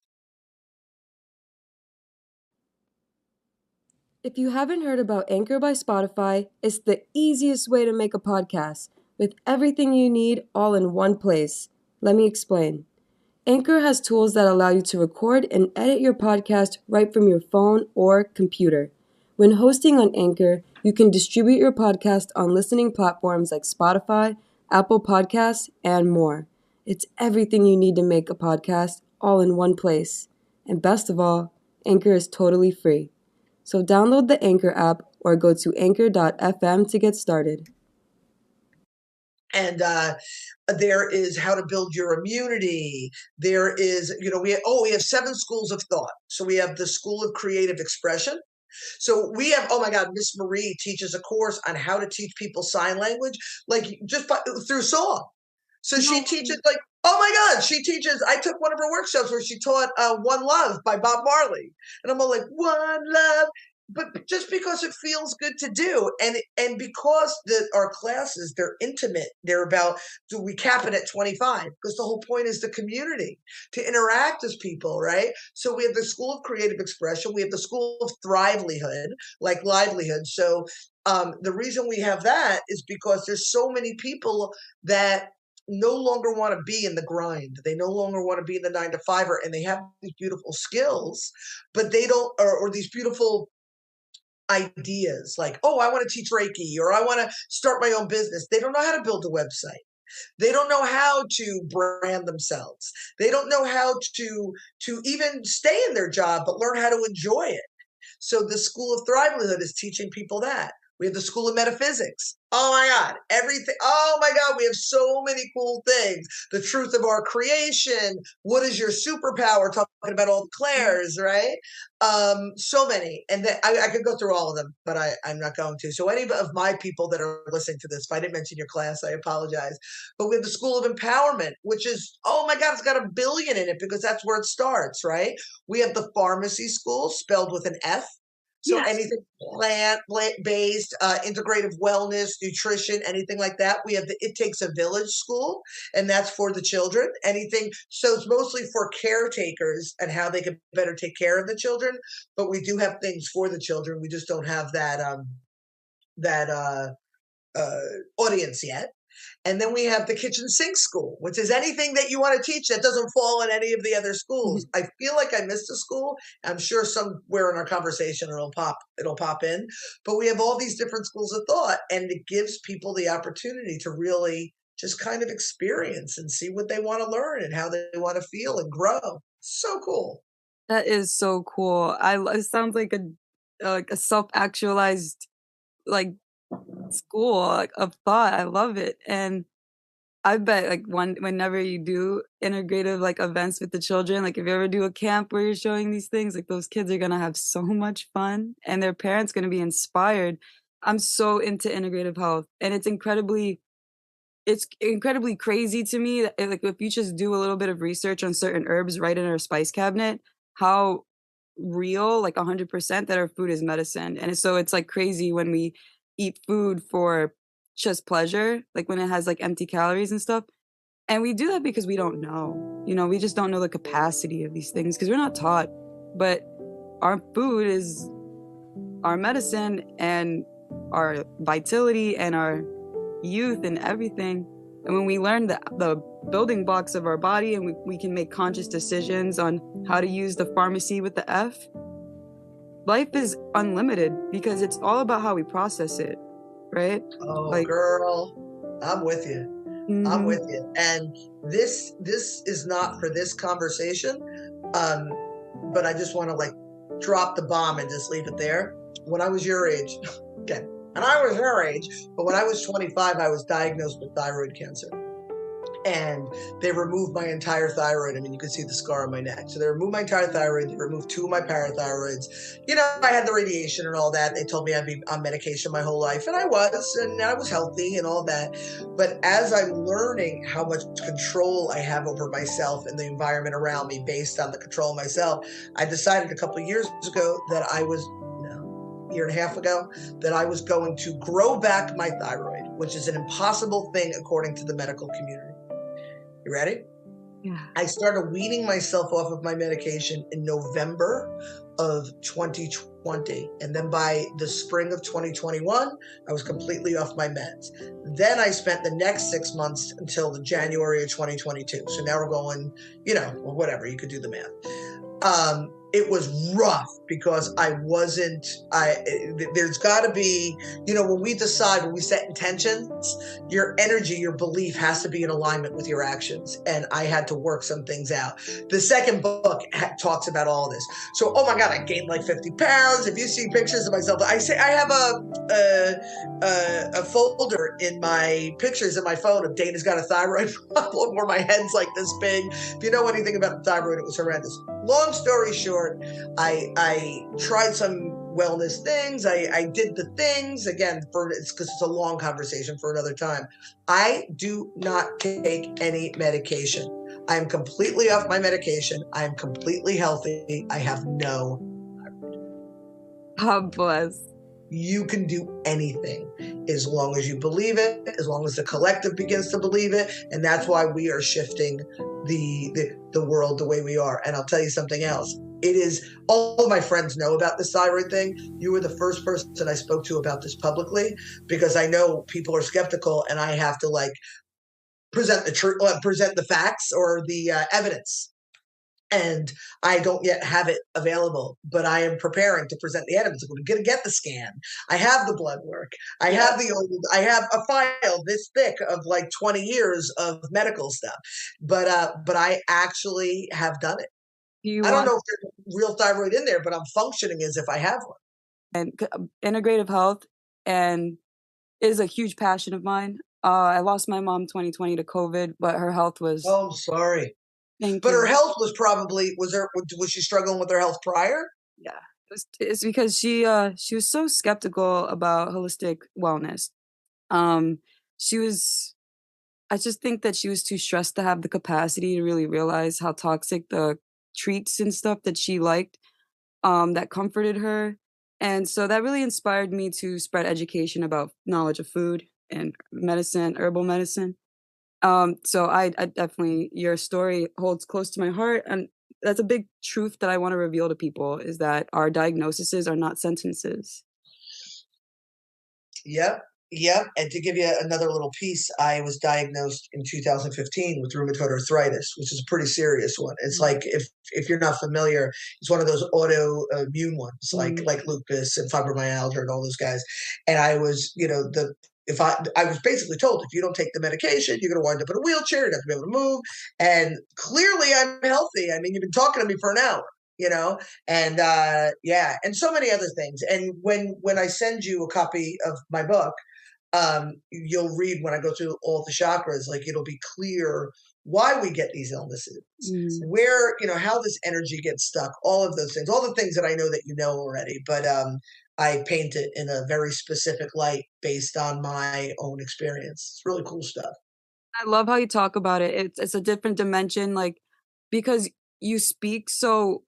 If you haven't heard about Anchor by Spotify, it's the easiest way to make a podcast with everything you need all in one place. Let me explain. Anchor has tools that allow you to record and edit your podcast right from your phone or computer. When hosting on Anchor, you can distribute your podcast on listening platforms like Spotify, Apple Podcasts, and more. It's everything you need to make a podcast all in one place. And best of all, Anchor is totally free. So download the Anchor app or go to anchor.fm to get started. And there is how to build your immunity. There is, we have 7 schools of thought. So we have the School of Creative Expression. So we have, oh my God, Miss Marie teaches a course on how to teach people sign language, like just through song. So she teaches like, oh my God, I took one of her workshops where she taught One Love by Bob Marley. And I'm all like, One Love. But just because it feels good to do, and because our classes, they're intimate, they're about, do we cap it at 25? Because the whole point is the community, to interact as people, right? So we have the School of Creative Expression, we have the School of Thrivelihood, like livelihood. So the reason we have that is because there's so many people that no longer want to be in the grind. They no longer want to be in the 9-to-5er, and they have these beautiful skills, but they don't, or these beautiful ideas like, oh, I want to teach Reiki, or I want to start my own business. They don't know how to build a website. They don't know how to brand themselves. They don't know how to even stay in their job, but learn how to enjoy it. So the School of Thrivelihood is teaching people that. We have the School of Metaphysics. Oh my God, everything. Oh my God, we have so many cool things. The truth of our creation. What is your superpower? Talking about all the Claires, right? So many. And I could go through all of them, but I'm not going to. So any of my people that are listening to this, if I didn't mention your class, I apologize. But we have the School of Empowerment, which is, oh my God, it's got 1 billion in it because that's where it starts, right? We have the Pharmacy School, spelled with an F. So yes. Anything plant-based, integrative wellness, nutrition, anything like that. We have the It Takes a Village School, and that's for the children. Anything. So it's mostly for caretakers and how they can better take care of the children. But we do have things for the children. We just don't have that audience yet. And then we have the Kitchen Sink School, which is anything that you want to teach that doesn't fall in any of the other schools. I feel like I missed a school. I'm sure somewhere in our conversation it'll pop in. But we have all these different schools of thought, and it gives people the opportunity to really just kind of experience and see what they want to learn and how they want to feel and grow. So cool. That is so cool. It sounds like a self-actualized like school of thought. I love it. And I bet like whenever you do integrative like events with the children, like if you ever do a camp where you're showing these things, like those kids are gonna have so much fun and their parents gonna be inspired. I'm so into integrative health, and it's incredibly crazy to me that, like, if you just do a little bit of research on certain herbs right in our spice cabinet, how real, like 100%, that our food is medicine. And so it's like crazy when we eat food for just pleasure, like when it has like empty calories and stuff. And we do that because we don't know, we just don't know the capacity of these things because we're not taught. But our food is our medicine and our vitality and our youth and everything. And when we learn the building blocks of our body, and we can make conscious decisions on how to use the pharmacy with the F, life is unlimited because it's all about how we process it, right? Oh, girl, I'm with you. Mm-hmm. I'm with you. And this is not for this conversation, but I just want to like drop the bomb and just leave it there. When I was your age, and I was your age, but when I was 25, I was diagnosed with thyroid cancer. and they removed my entire thyroid. I mean, you can see the scar on my neck. So they removed my entire thyroid. They removed 2 of my parathyroids. I had the radiation and all that. They told me I'd be on medication my whole life, and I was healthy and all that. But as I'm learning how much control I have over myself and the environment around me based on the control of myself, I decided a couple of years ago that year and a half ago, that I was going to grow back my thyroid, which is an impossible thing according to the medical community. You ready? Yeah. I started weaning myself off of my medication in November of 2020. And then by the spring of 2021, I was completely off my meds. Then I spent the next 6 months until the January of 2022. So now we're going, whatever, you could do the math. It was rough because there's got to be, when we set intentions, your energy, your belief has to be in alignment with your actions. And I had to work some things out. The second book talks about all this. So, oh my God, I gained like 50 pounds. If you see pictures of myself, I have a folder in my pictures in my phone of Dana's got a thyroid problem where my head's like this big. If you know anything about the thyroid, it was horrendous. Long story short, I tried some wellness things. I did the things again because it's a long conversation for another time. I do not take any medication. I am completely off my medication. I am completely healthy. I have no. God bless. You can do anything as long as you believe it, as long as the collective begins to believe it. And that's why we are shifting the world the way we are. And I'll tell you something else. It is, all of my friends know about this thyroid thing. You were the first person I spoke to about this publicly, because I know people are skeptical and I have to present the truth, present the facts or the evidence. And I don't yet have it available, but I am preparing to present the evidence. I'm going to get the scan. I have the blood work. I have a file this thick of 20 years of medical stuff, but I actually have done it. I don't know if there's real thyroid in there, but I'm functioning as if I have one. And integrative health is a huge passion of mine. I lost my mom 2020 to COVID, but her health was. Oh, I'm sorry. Thank but you. Her health was probably, was she struggling with her health prior? Yeah, it's because she was so skeptical about holistic wellness. I just think that she was too stressed to have the capacity to really realize how toxic the treats and stuff that she liked, that comforted her. And so that really inspired me to spread education about knowledge of food and medicine, herbal medicine. So I definitely, your story holds close to my heart. And that's a big truth that I want to reveal to people, is that our diagnoses are not sentences. Yep. And to give you another little piece, I was diagnosed in 2015 with rheumatoid arthritis, which is a pretty serious one. It's like, if you're not familiar, it's one of those autoimmune ones, like lupus and fibromyalgia and all those guys. And I was, I was basically told, if you don't take the medication, you're going to wind up in a wheelchair. You're going to have to be able to move. And clearly I'm healthy. I mean, you've been talking to me for an hour, and and so many other things. And when I send you a copy of my book, you'll read, when I go through all the chakras, it'll be clear why we get these illnesses, where, how this energy gets stuck, all of those things, all the things that I know that you know already. But I paint it in a very specific light based on my own experience. It's really cool stuff. I love how you talk about it. It's a different dimension, because you speak so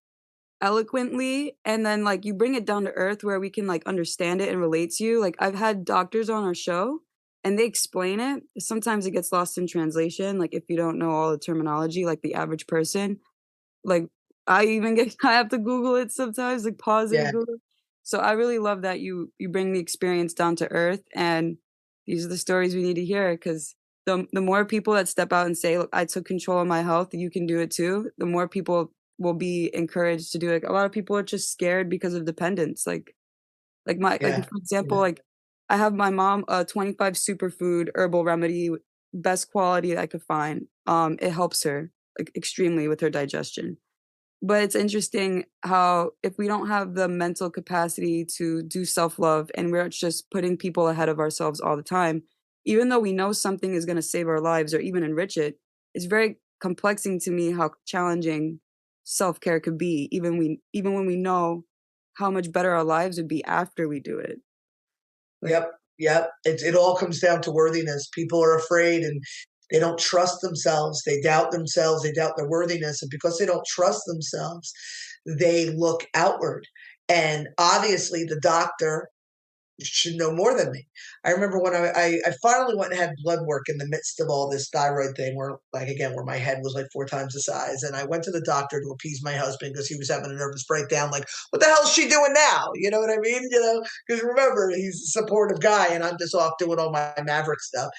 eloquently, and then you bring it down to earth where we can understand it and relate to you. I've had doctors on our show and they explain it. Sometimes it gets lost in translation, if you don't know all the terminology, the average person. I have to Google it sometimes, pause it and Google it. So I really love that you bring the experience down to earth, and these are the stories we need to hear, because the more people that step out and say, look, I took control of my health, you can do it too, the more people will be encouraged to do it. A lot of people are just scared because of dependence. For example, I have my mom a 25 superfood herbal remedy, best quality that I could find. It helps her extremely with her digestion. But it's interesting how, if we don't have the mental capacity to do self-love, and we're just putting people ahead of ourselves all the time, even though we know something is going to save our lives or even enrich it, it's very complexing to me how challenging self-care could be, even when we know how much better our lives would be after we do it. Like, Yep. It all comes down to worthiness. People are afraid and they don't trust themselves. They doubt themselves. They doubt their worthiness. And because they don't trust themselves, they look outward. And obviously, the doctor should know more than me. I remember when I finally went and had blood work in the midst of all this thyroid thing where, like, again, where my head was like 4 times the size. And I went to the doctor to appease my husband because he was having a nervous breakdown. Like, what the hell is she doing now? You know what I mean? Because remember, he's a supportive guy and I'm just off doing all my maverick stuff.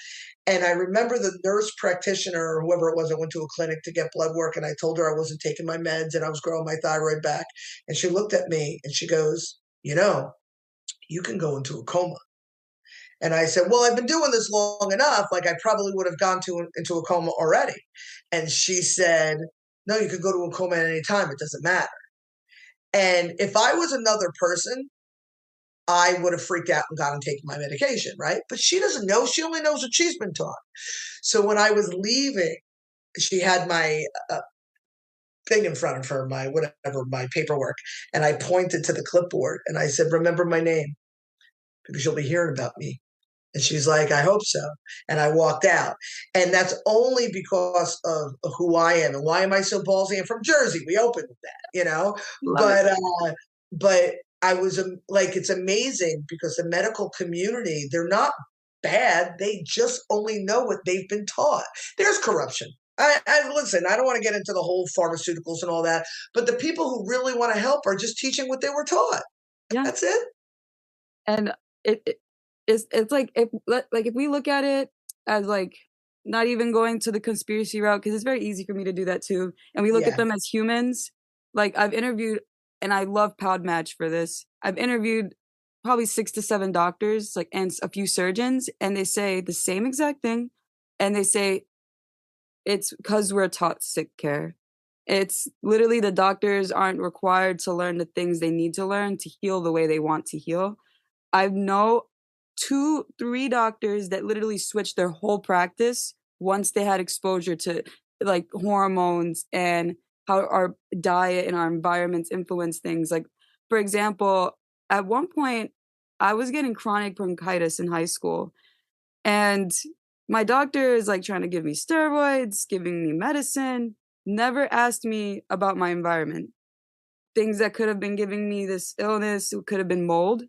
And I remember the nurse practitioner or whoever it was, I went to a clinic to get blood work and I told her I wasn't taking my meds and I was growing my thyroid back. And she looked at me and she goes, you can go into a coma. And I said, well, I've been doing this long enough. Like I probably would have gone into a coma already. And she said, no, you could go to a coma at any time. It doesn't matter. And if I was another person, I would have freaked out and gone and taken my medication, right? But she doesn't know. She only knows what she's been taught. So when I was leaving, she had my thing in front of her, my paperwork. And I pointed to the clipboard and I said, remember my name because you'll be hearing about me. And she's like, I hope so. And I walked out. And that's only because of who I am. And why am I so ballsy? I'm from Jersey. We opened with that, But I was like, it's amazing because the medical community, they're not bad. They just only know what they've been taught. There's corruption. I listen, I don't want to get into the whole pharmaceuticals and all that, but the people who really want to help are just teaching what they were taught. yeah. That's it. And it's like if we look at it as like not even going to the conspiracy route, because it's very easy for me to do that too, and we look at them as humans. Like I've interviewed, and I love Podmatch for this, I've interviewed probably 6 to 7 doctors, like, and a few surgeons, and they say the same exact thing, and they say it's because we're taught sick care. It's literally the doctors aren't required to learn the things they need to learn to heal the way they want to heal. I know 2-3 doctors that literally switched their whole practice once they had exposure to like hormones and how our diet and our environments influence things. Like, for example, at one point I was getting chronic bronchitis in high school and my doctor is like trying to give me steroids, giving me medicine, never asked me about my environment. Things that could have been giving me this illness could have been mold,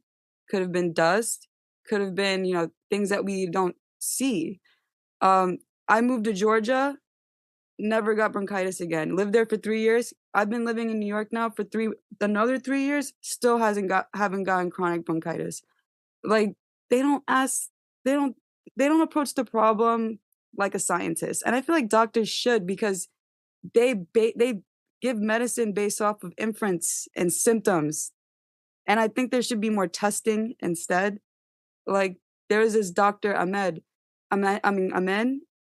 could have been dust, could have been, things that we don't see. I moved to Georgia, never got bronchitis again. Lived there for 3 years. I've been living in New York now for another 3 years, still haven't gotten chronic bronchitis. Like they don't approach the problem like a scientist. And I feel like doctors should, because they give medicine based off of inference and symptoms. And I think there should be more testing instead. Like there is this Dr. Amen,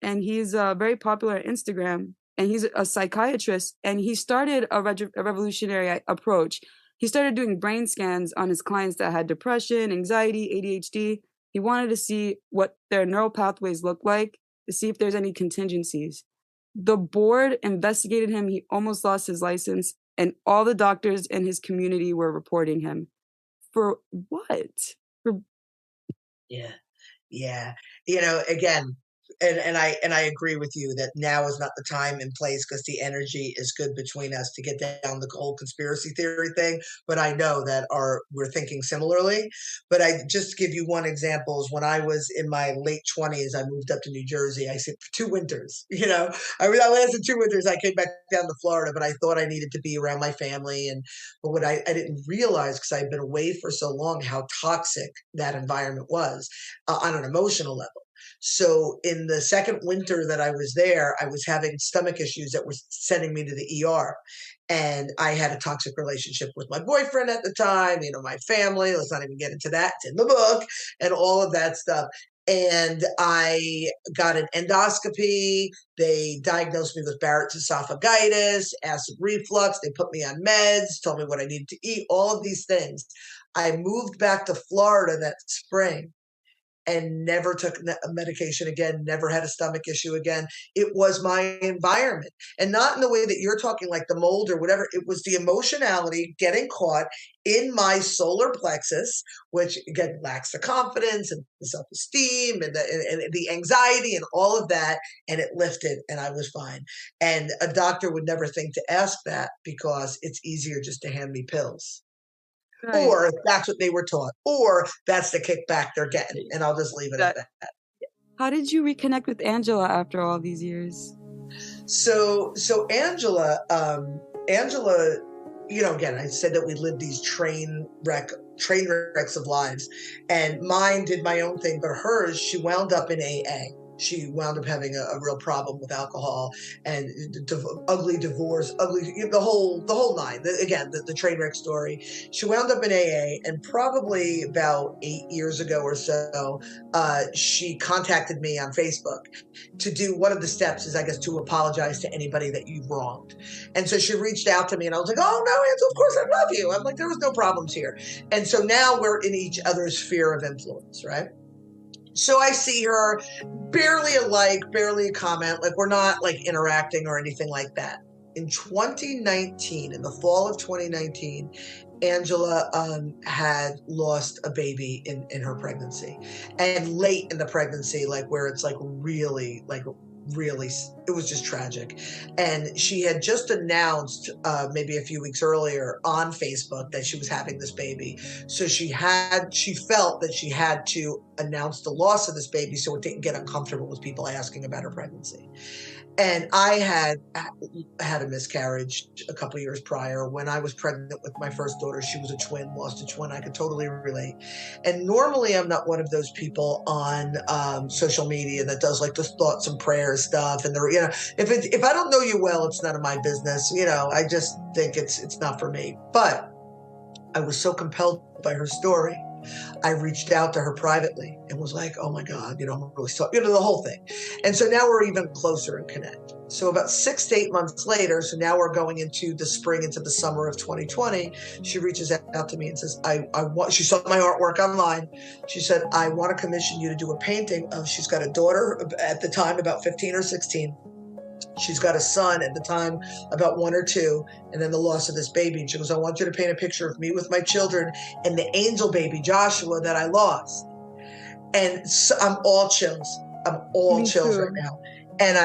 and he's very popular on Instagram, and he's a psychiatrist, and he started a revolutionary approach. He started doing brain scans on his clients that had depression, anxiety, ADHD. He wanted to see what their neural pathways look like, to see if there's any contingencies. The board investigated him. He almost lost his license, and all the doctors in his community were reporting him. For what? Yeah. Again, and I agree with you that now is not the time and place because the energy is good between us to get down the whole conspiracy theory thing. But I know that we're thinking similarly. But I just give you one example is when I was in my late 20s, I moved up to New Jersey. I said for 2 winters, I lasted 2 winters. I came back down to Florida, but I thought I needed to be around my family. But what I didn't realize, because I'd been away for so long, how toxic that environment was on an emotional level. So in the second winter that I was there, I was having stomach issues that were sending me to the ER. And I had a toxic relationship with my boyfriend at the time, my family. Let's not even get into that. It's in the book and all of that stuff. And I got an endoscopy. They diagnosed me with Barrett's esophagitis, acid reflux. They put me on meds, told me what I needed to eat, all of these things. I moved back to Florida that spring. and never took medication again, never had a stomach issue again. It was my environment. And not in the way that you're talking, like the mold or whatever. It was the emotionality getting caught in my solar plexus, which again lacks the confidence and the self-esteem and the anxiety and all of that. And it lifted and I was fine. And a doctor would never think to ask that because it's easier just to hand me pills. Right. Or that's what they were taught, or that's the kickback they're getting. And I'll just leave it at that. How did you reconnect with Angela after all these years? So Angela, again, I said that we lived these train wrecks of lives, and mine did my own thing, but hers, she wound up in AA. She wound up having a real problem with alcohol and ugly divorce, the whole nine. The train wreck story. She wound up in AA, and probably about 8 years ago or so, she contacted me on Facebook to do one of the steps is, I guess, to apologize to anybody that you've wronged. And so she reached out to me, and I was like, "Oh no, Ansel, of course I love you." I'm like, there was no problems here. And so now we're in each other's sphere of influence, right? So I see her, barely a like, barely a comment, like we're not like interacting or anything like that. In 2019, in the fall of 2019, Angela had lost a baby in her pregnancy, and late in the pregnancy, like where it's like really, it was just tragic. And she had just announced maybe a few weeks earlier on Facebook that she was having this baby. So she felt that she had to announce the loss of this baby so it didn't get uncomfortable with people asking about her pregnancy. And I had a miscarriage a couple years prior. When I was pregnant with my first daughter, she was a twin, lost a twin. I could totally relate. And normally I'm not one of those people on social media that does like the thoughts and prayers stuff. And if I don't know you well, it's none of my business. I just think it's not for me. But I was so compelled by her story. I reached out to her privately and was like, "Oh my God, I'm really sorry," the whole thing. And so now we're even closer and connect. So about 6 to 8 months later, so now we're going into the spring, into the summer of 2020, she reaches out to me and says, she saw my artwork online. She said, "I want to commission you to do a painting of," she's got a daughter at the time, about 15 or 16. She's got a son at the time, about 1 or 2, and then the loss of this baby. And she goes, "I want you to paint a picture of me with my children and the angel baby, Joshua, that I lost." And so I'm all chills. I'm all Me chills too. right now. And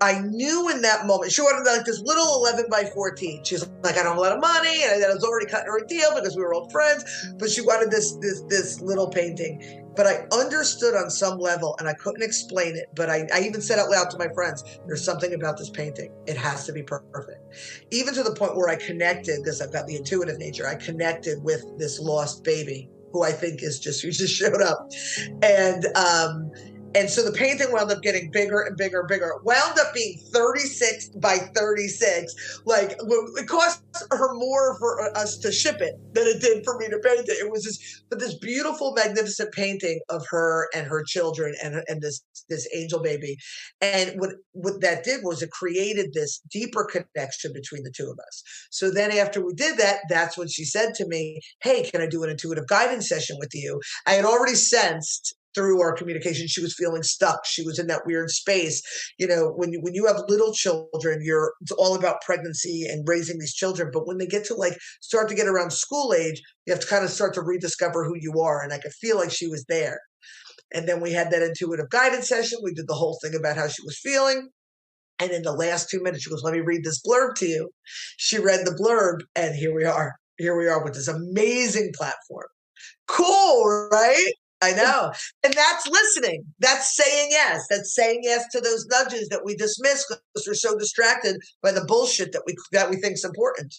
I knew in that moment, she wanted like this little 11 by 14. She's like, "I don't have a lot of money." And I was already cutting her a deal because we were old friends, but she wanted this little painting. But I understood on some level, and I couldn't explain it, but I even said out loud to my friends, "There's something about this painting. It has to be perfect." Even to the point where I connected, because I've got the intuitive nature, I connected with this lost baby who I think who just showed up. And so the painting wound up getting bigger and bigger and bigger. It wound up being 36 by 36. Like, it cost her more for us to ship it than it did for me to paint it. It was this beautiful, magnificent painting of her and her children and this angel baby. And what that did was it created this deeper connection between the two of us. So then after we did that, that's when she said to me, "Hey, can I do an intuitive guidance session with you?" I had already sensed through our communication, she was feeling stuck. She was in that weird space. When you have little children, it's all about pregnancy and raising these children. But when they get to start to get around school age, you have to kind of start to rediscover who you are. And I could feel like she was there. And then we had that intuitive guidance session. We did the whole thing about how she was feeling. And in the last 2 minutes, she goes, "Let me read this blurb to you." She read the blurb, and here we are. Here we are with this amazing platform. Cool, right? I know. And that's listening. That's saying yes. That's saying yes to those nudges that we dismiss because we're so distracted by the bullshit that we think is important.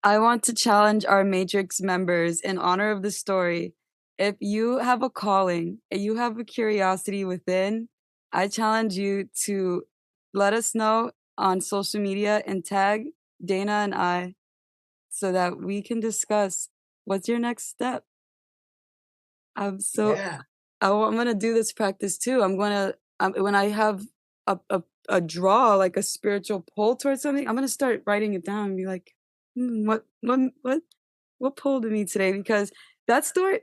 I want to challenge our Matrix members in honor of the story. If you have a calling and you have a curiosity within, I challenge you to let us know on social media and tag Dana and I so that we can discuss what's your next step. I'm going to do this practice too. I'm going to, when I have a draw, like a spiritual pull towards something, I'm going to start writing it down and be like, what pulled me today? Because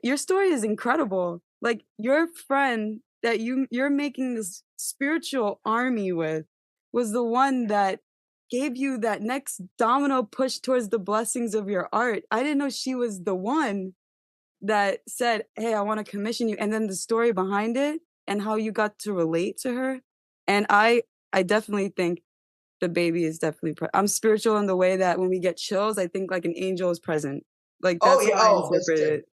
your story is incredible. Like your friend that you're making this spiritual army with was the one that gave you that next domino push towards the blessings of your art. I didn't know she was the one that said, "Hey, I want to commission you," and then the story behind it and how you got to relate to her. And I definitely think the baby is definitely I'm spiritual in the way that when we get chills, I think like an angel is present. Like Oh that's yeah. how I Oh, interpret listen. it.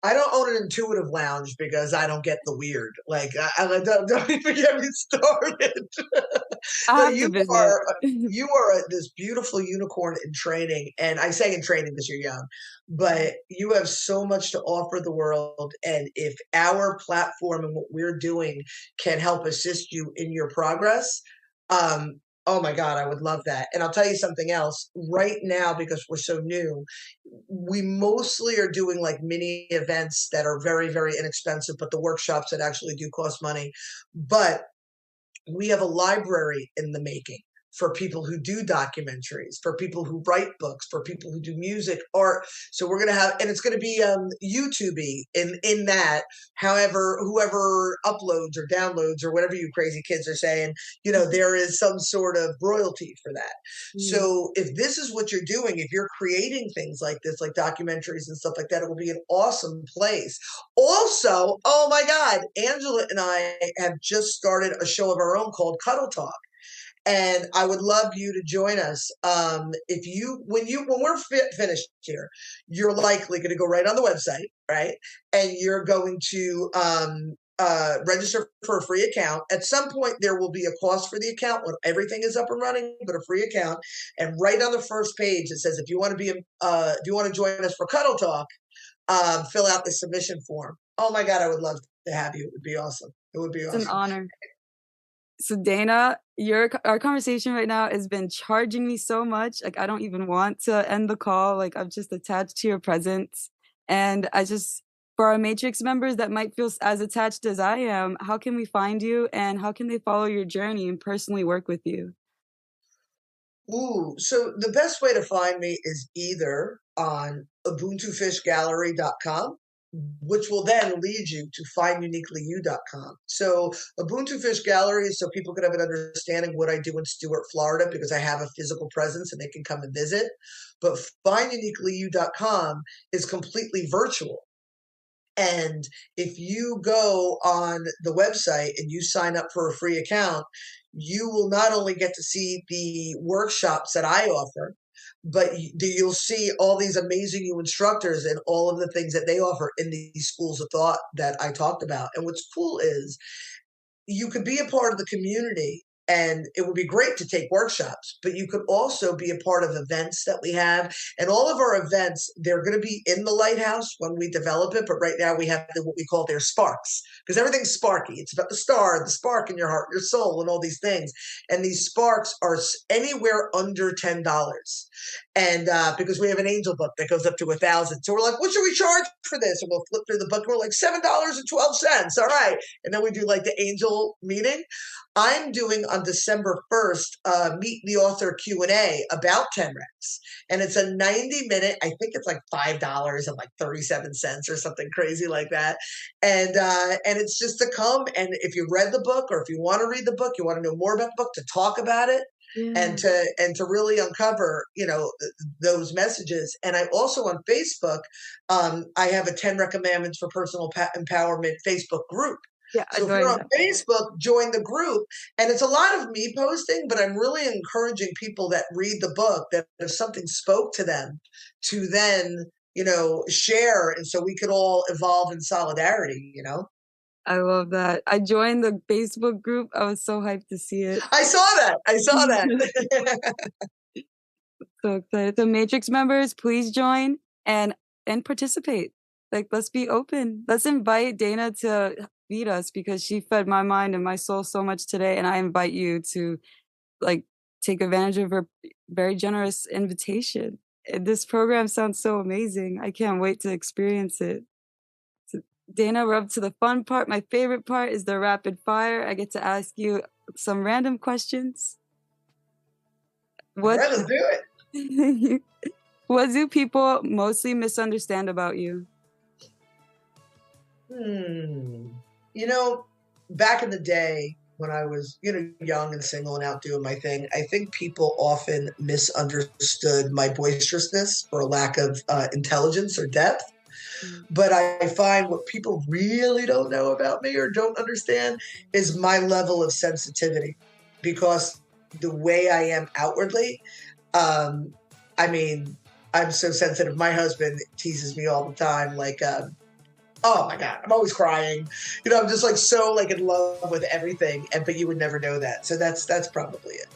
I don't own an intuitive lounge because I don't get the weird. Like, don't even get me started. I No, have to visit. you are this beautiful unicorn in training, and I say in training because you're young, but you have so much to offer the world. And if our platform and what we're doing can help assist you in your progress, oh my God, I would love that. And I'll tell you something else. Right now, because we're so new, we mostly are doing like mini events that are very, very inexpensive, but the workshops that actually do cost money. But we have a library in the making for people who do documentaries, for people who write books, for people who do music, art. So we're going to have, and it's going to be YouTube-y in that. However, whoever uploads or downloads or whatever you crazy kids are saying, there is some sort of royalty for that. So if this is what you're doing, if you're creating things like this, like documentaries and stuff like that, it will be an awesome place. Also, oh my God, Angela and I have just started a show of our own called Cuddle Talk. And I would love you to join us. When we're finished here, you're likely going to go right on the website, right? And you're going to register for a free account. At some point, there will be a cost for the account when everything is up and running, but a free account. And right on the first page, it says if you want to join us for Cuddle Talk, fill out the submission form. Oh my God, I would love to have you. It would be awesome. It would be awesome. It's an honor. So Dana, our conversation right now has been charging me so much. Like I don't even want to end the call. Like I'm just attached to your presence. And for our Matrix members that might feel as attached as I am, how can we find you and how can they follow your journey and personally work with you? Ooh, so the best way to find me is either on ubuntufishgallery.com, which will then lead you to finduniquelyu.com. So Ubuntu Fish Gallery is so people can have an understanding what I do in Stuart, Florida, because I have a physical presence and they can come and visit. But finduniquelyu.com is completely virtual. And if you go on the website and you sign up for a free account, you will not only get to see the workshops that I offer, but you'll see all these amazing new instructors and all of the things that they offer in these schools of thought that I talked about. And what's cool is you could be a part of the community and it would be great to take workshops, but you could also be a part of events that we have. And all of our events, they're going to be in the lighthouse when we develop it. But right now we have what we call their sparks, because everything's sparky. It's about the spark in your heart, your soul, and all these things. And these sparks are anywhere under $10. And because we have an angel book that goes up to 1,000. So we're like, what should we charge for this? And we'll flip through the book. And we're like $7.12. All right. And then we do like the angel meeting. I'm doing on December 1st, Meet the Author Q&A about 10Rex. And it's a 90-minute, I think it's like $5 and like 37 cents or something crazy like that. And it's just to come. And if you read the book or if you want to read the book, you want to know more about the book, to talk about it. And to really uncover, those messages. And I also on Facebook, I have a 10 Recommandments for Personal Empowerment Facebook group. Yeah, so if you're on Facebook, join the group. And it's a lot of me posting, but I'm really encouraging people that read the book that if something spoke to them to then, share. And so we could all evolve in solidarity, I love that. I joined the Facebook group. I was so hyped to see it. I saw that. So excited. So Matrix members, please join and participate. Like, let's be open. Let's invite Dana to feed us because she fed my mind and my soul so much today. And I invite you to take advantage of her very generous invitation. This program sounds so amazing. I can't wait to experience it. Dana, we're up to the fun part. My favorite part is the rapid fire. I get to ask you some random questions. Let's do it. What do people mostly misunderstand about you? Hmm. You know, back in the day when I was, young and single and out doing my thing, I think people often misunderstood my boisterousness for a lack of intelligence or depth. Mm. But I find what people really don't know about me or don't understand is my level of sensitivity because the way I am outwardly, um, I mean, I'm so sensitive. My husband teases me all the time, like, oh my God, I'm always crying. I'm just like so like in love with everything, and but you would never know that. So that's probably it.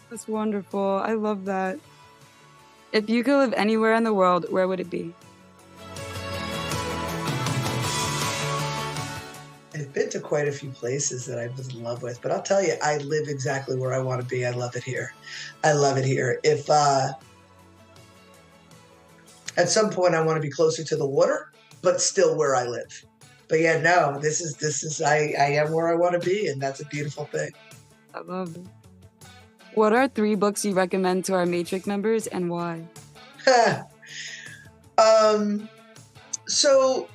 That's wonderful. I love that. If you could live anywhere in the world, where would it be? I've been to quite a few places that I was in love with, but I'll tell you, I live exactly where I want to be. I love it here. I love it here. If at some point I want to be closer to the water, but still where I live. But yeah, no, this is I am where I want to be, and that's a beautiful thing. I love it. What are 3 books you recommend to our Matrix members and why? um, so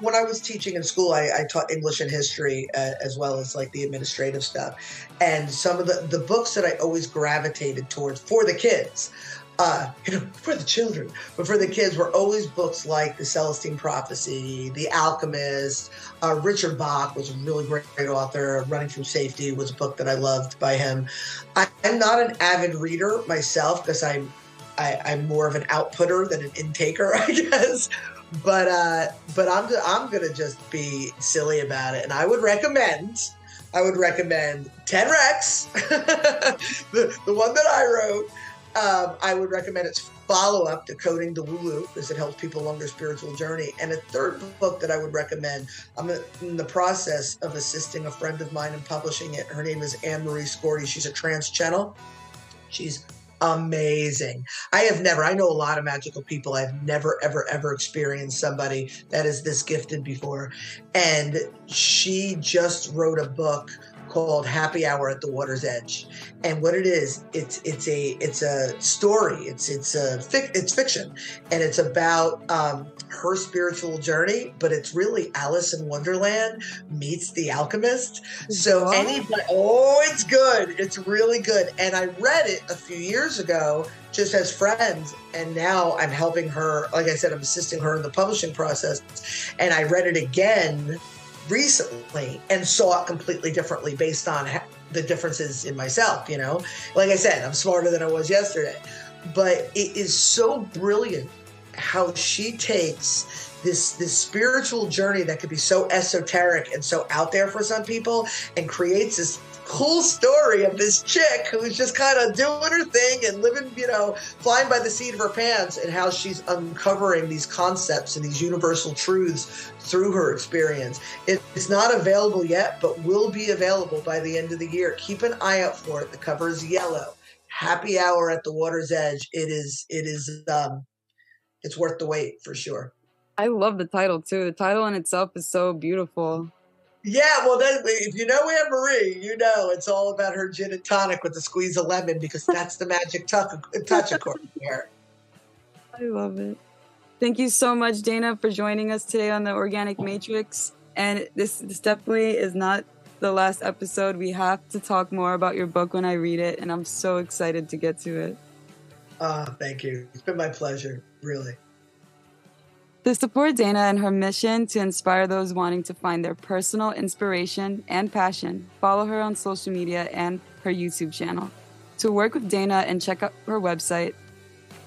when I was teaching in school, I taught English and history as well as like the administrative stuff, and some of the books that I always gravitated towards for the kids, for the children, but for the kids were always books like The Celestine Prophecy, The Alchemist. Richard Bach was a really great author. Running from Safety was a book that I loved by him. I'm not an avid reader myself because I'm more of an outputter than an intaker, I guess. But I'm gonna just be silly about it, and I would recommend 10 Rex, the one that I wrote. I would recommend its follow-up, Decoding the Woo-Woo, because it helps people along their spiritual journey. And a third book that I would recommend, I'm in the process of assisting a friend of mine in publishing it. Her name is Anne-Marie Scorty. She's a trance channel. She's amazing. I know a lot of magical people. I've never, ever, ever experienced somebody that is this gifted before. And she just wrote a book called Happy Hour at the Water's Edge. And what it is, it's a story. It's fiction, and it's about her spiritual journey. But it's really Alice in Wonderland meets The Alchemist. So it's good. It's really good. And I read it a few years ago just as friends, and now I'm helping her. Like I said, I'm assisting her in the publishing process. And I read it again recently and saw it completely differently based on the differences in myself. Like I said, I'm smarter than I was yesterday, but it is so brilliant how she takes this spiritual journey that could be so esoteric and so out there for some people and creates this cool story of this chick who's just kind of doing her thing and living, flying by the seat of her pants, and how she's uncovering these concepts and these universal truths through her experience. It's not available yet, but will be available by the end of the year. Keep an eye out for it. The cover is yellow. Happy Hour at the Water's Edge. It's worth the wait for sure. I love the title too. The title in itself is so beautiful. Yeah, well, if you know Anne-Marie, it's all about her gin and tonic with a squeeze of lemon, because that's the magic touch according to her. I love it. Thank you so much, Dana, for joining us today on the Organic Matrix. And this definitely is not the last episode. We have to talk more about your book when I read it, and I'm so excited to get to it. Thank you. It's been my pleasure, really. To support Dana and her mission to inspire those wanting to find their personal inspiration and passion, follow her on social media and her YouTube channel. To work with Dana and check out her website,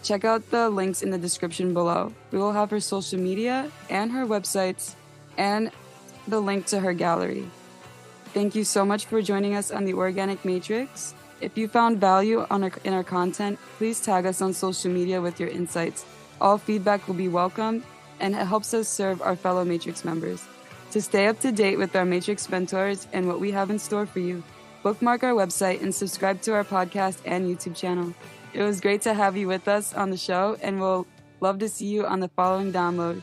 check out the links in the description below. We will have her social media and her websites and the link to her gallery. Thank you so much for joining us on the Organic Matrix. If you found value in our content, please tag us on social media with your insights. All feedback will be welcomed, and it helps us serve our fellow Matrix members. To stay up to date with our Matrix mentors and what we have in store for you, bookmark our website and subscribe to our podcast and YouTube channel. It was great to have you with us on the show, and we'll love to see you on the following download.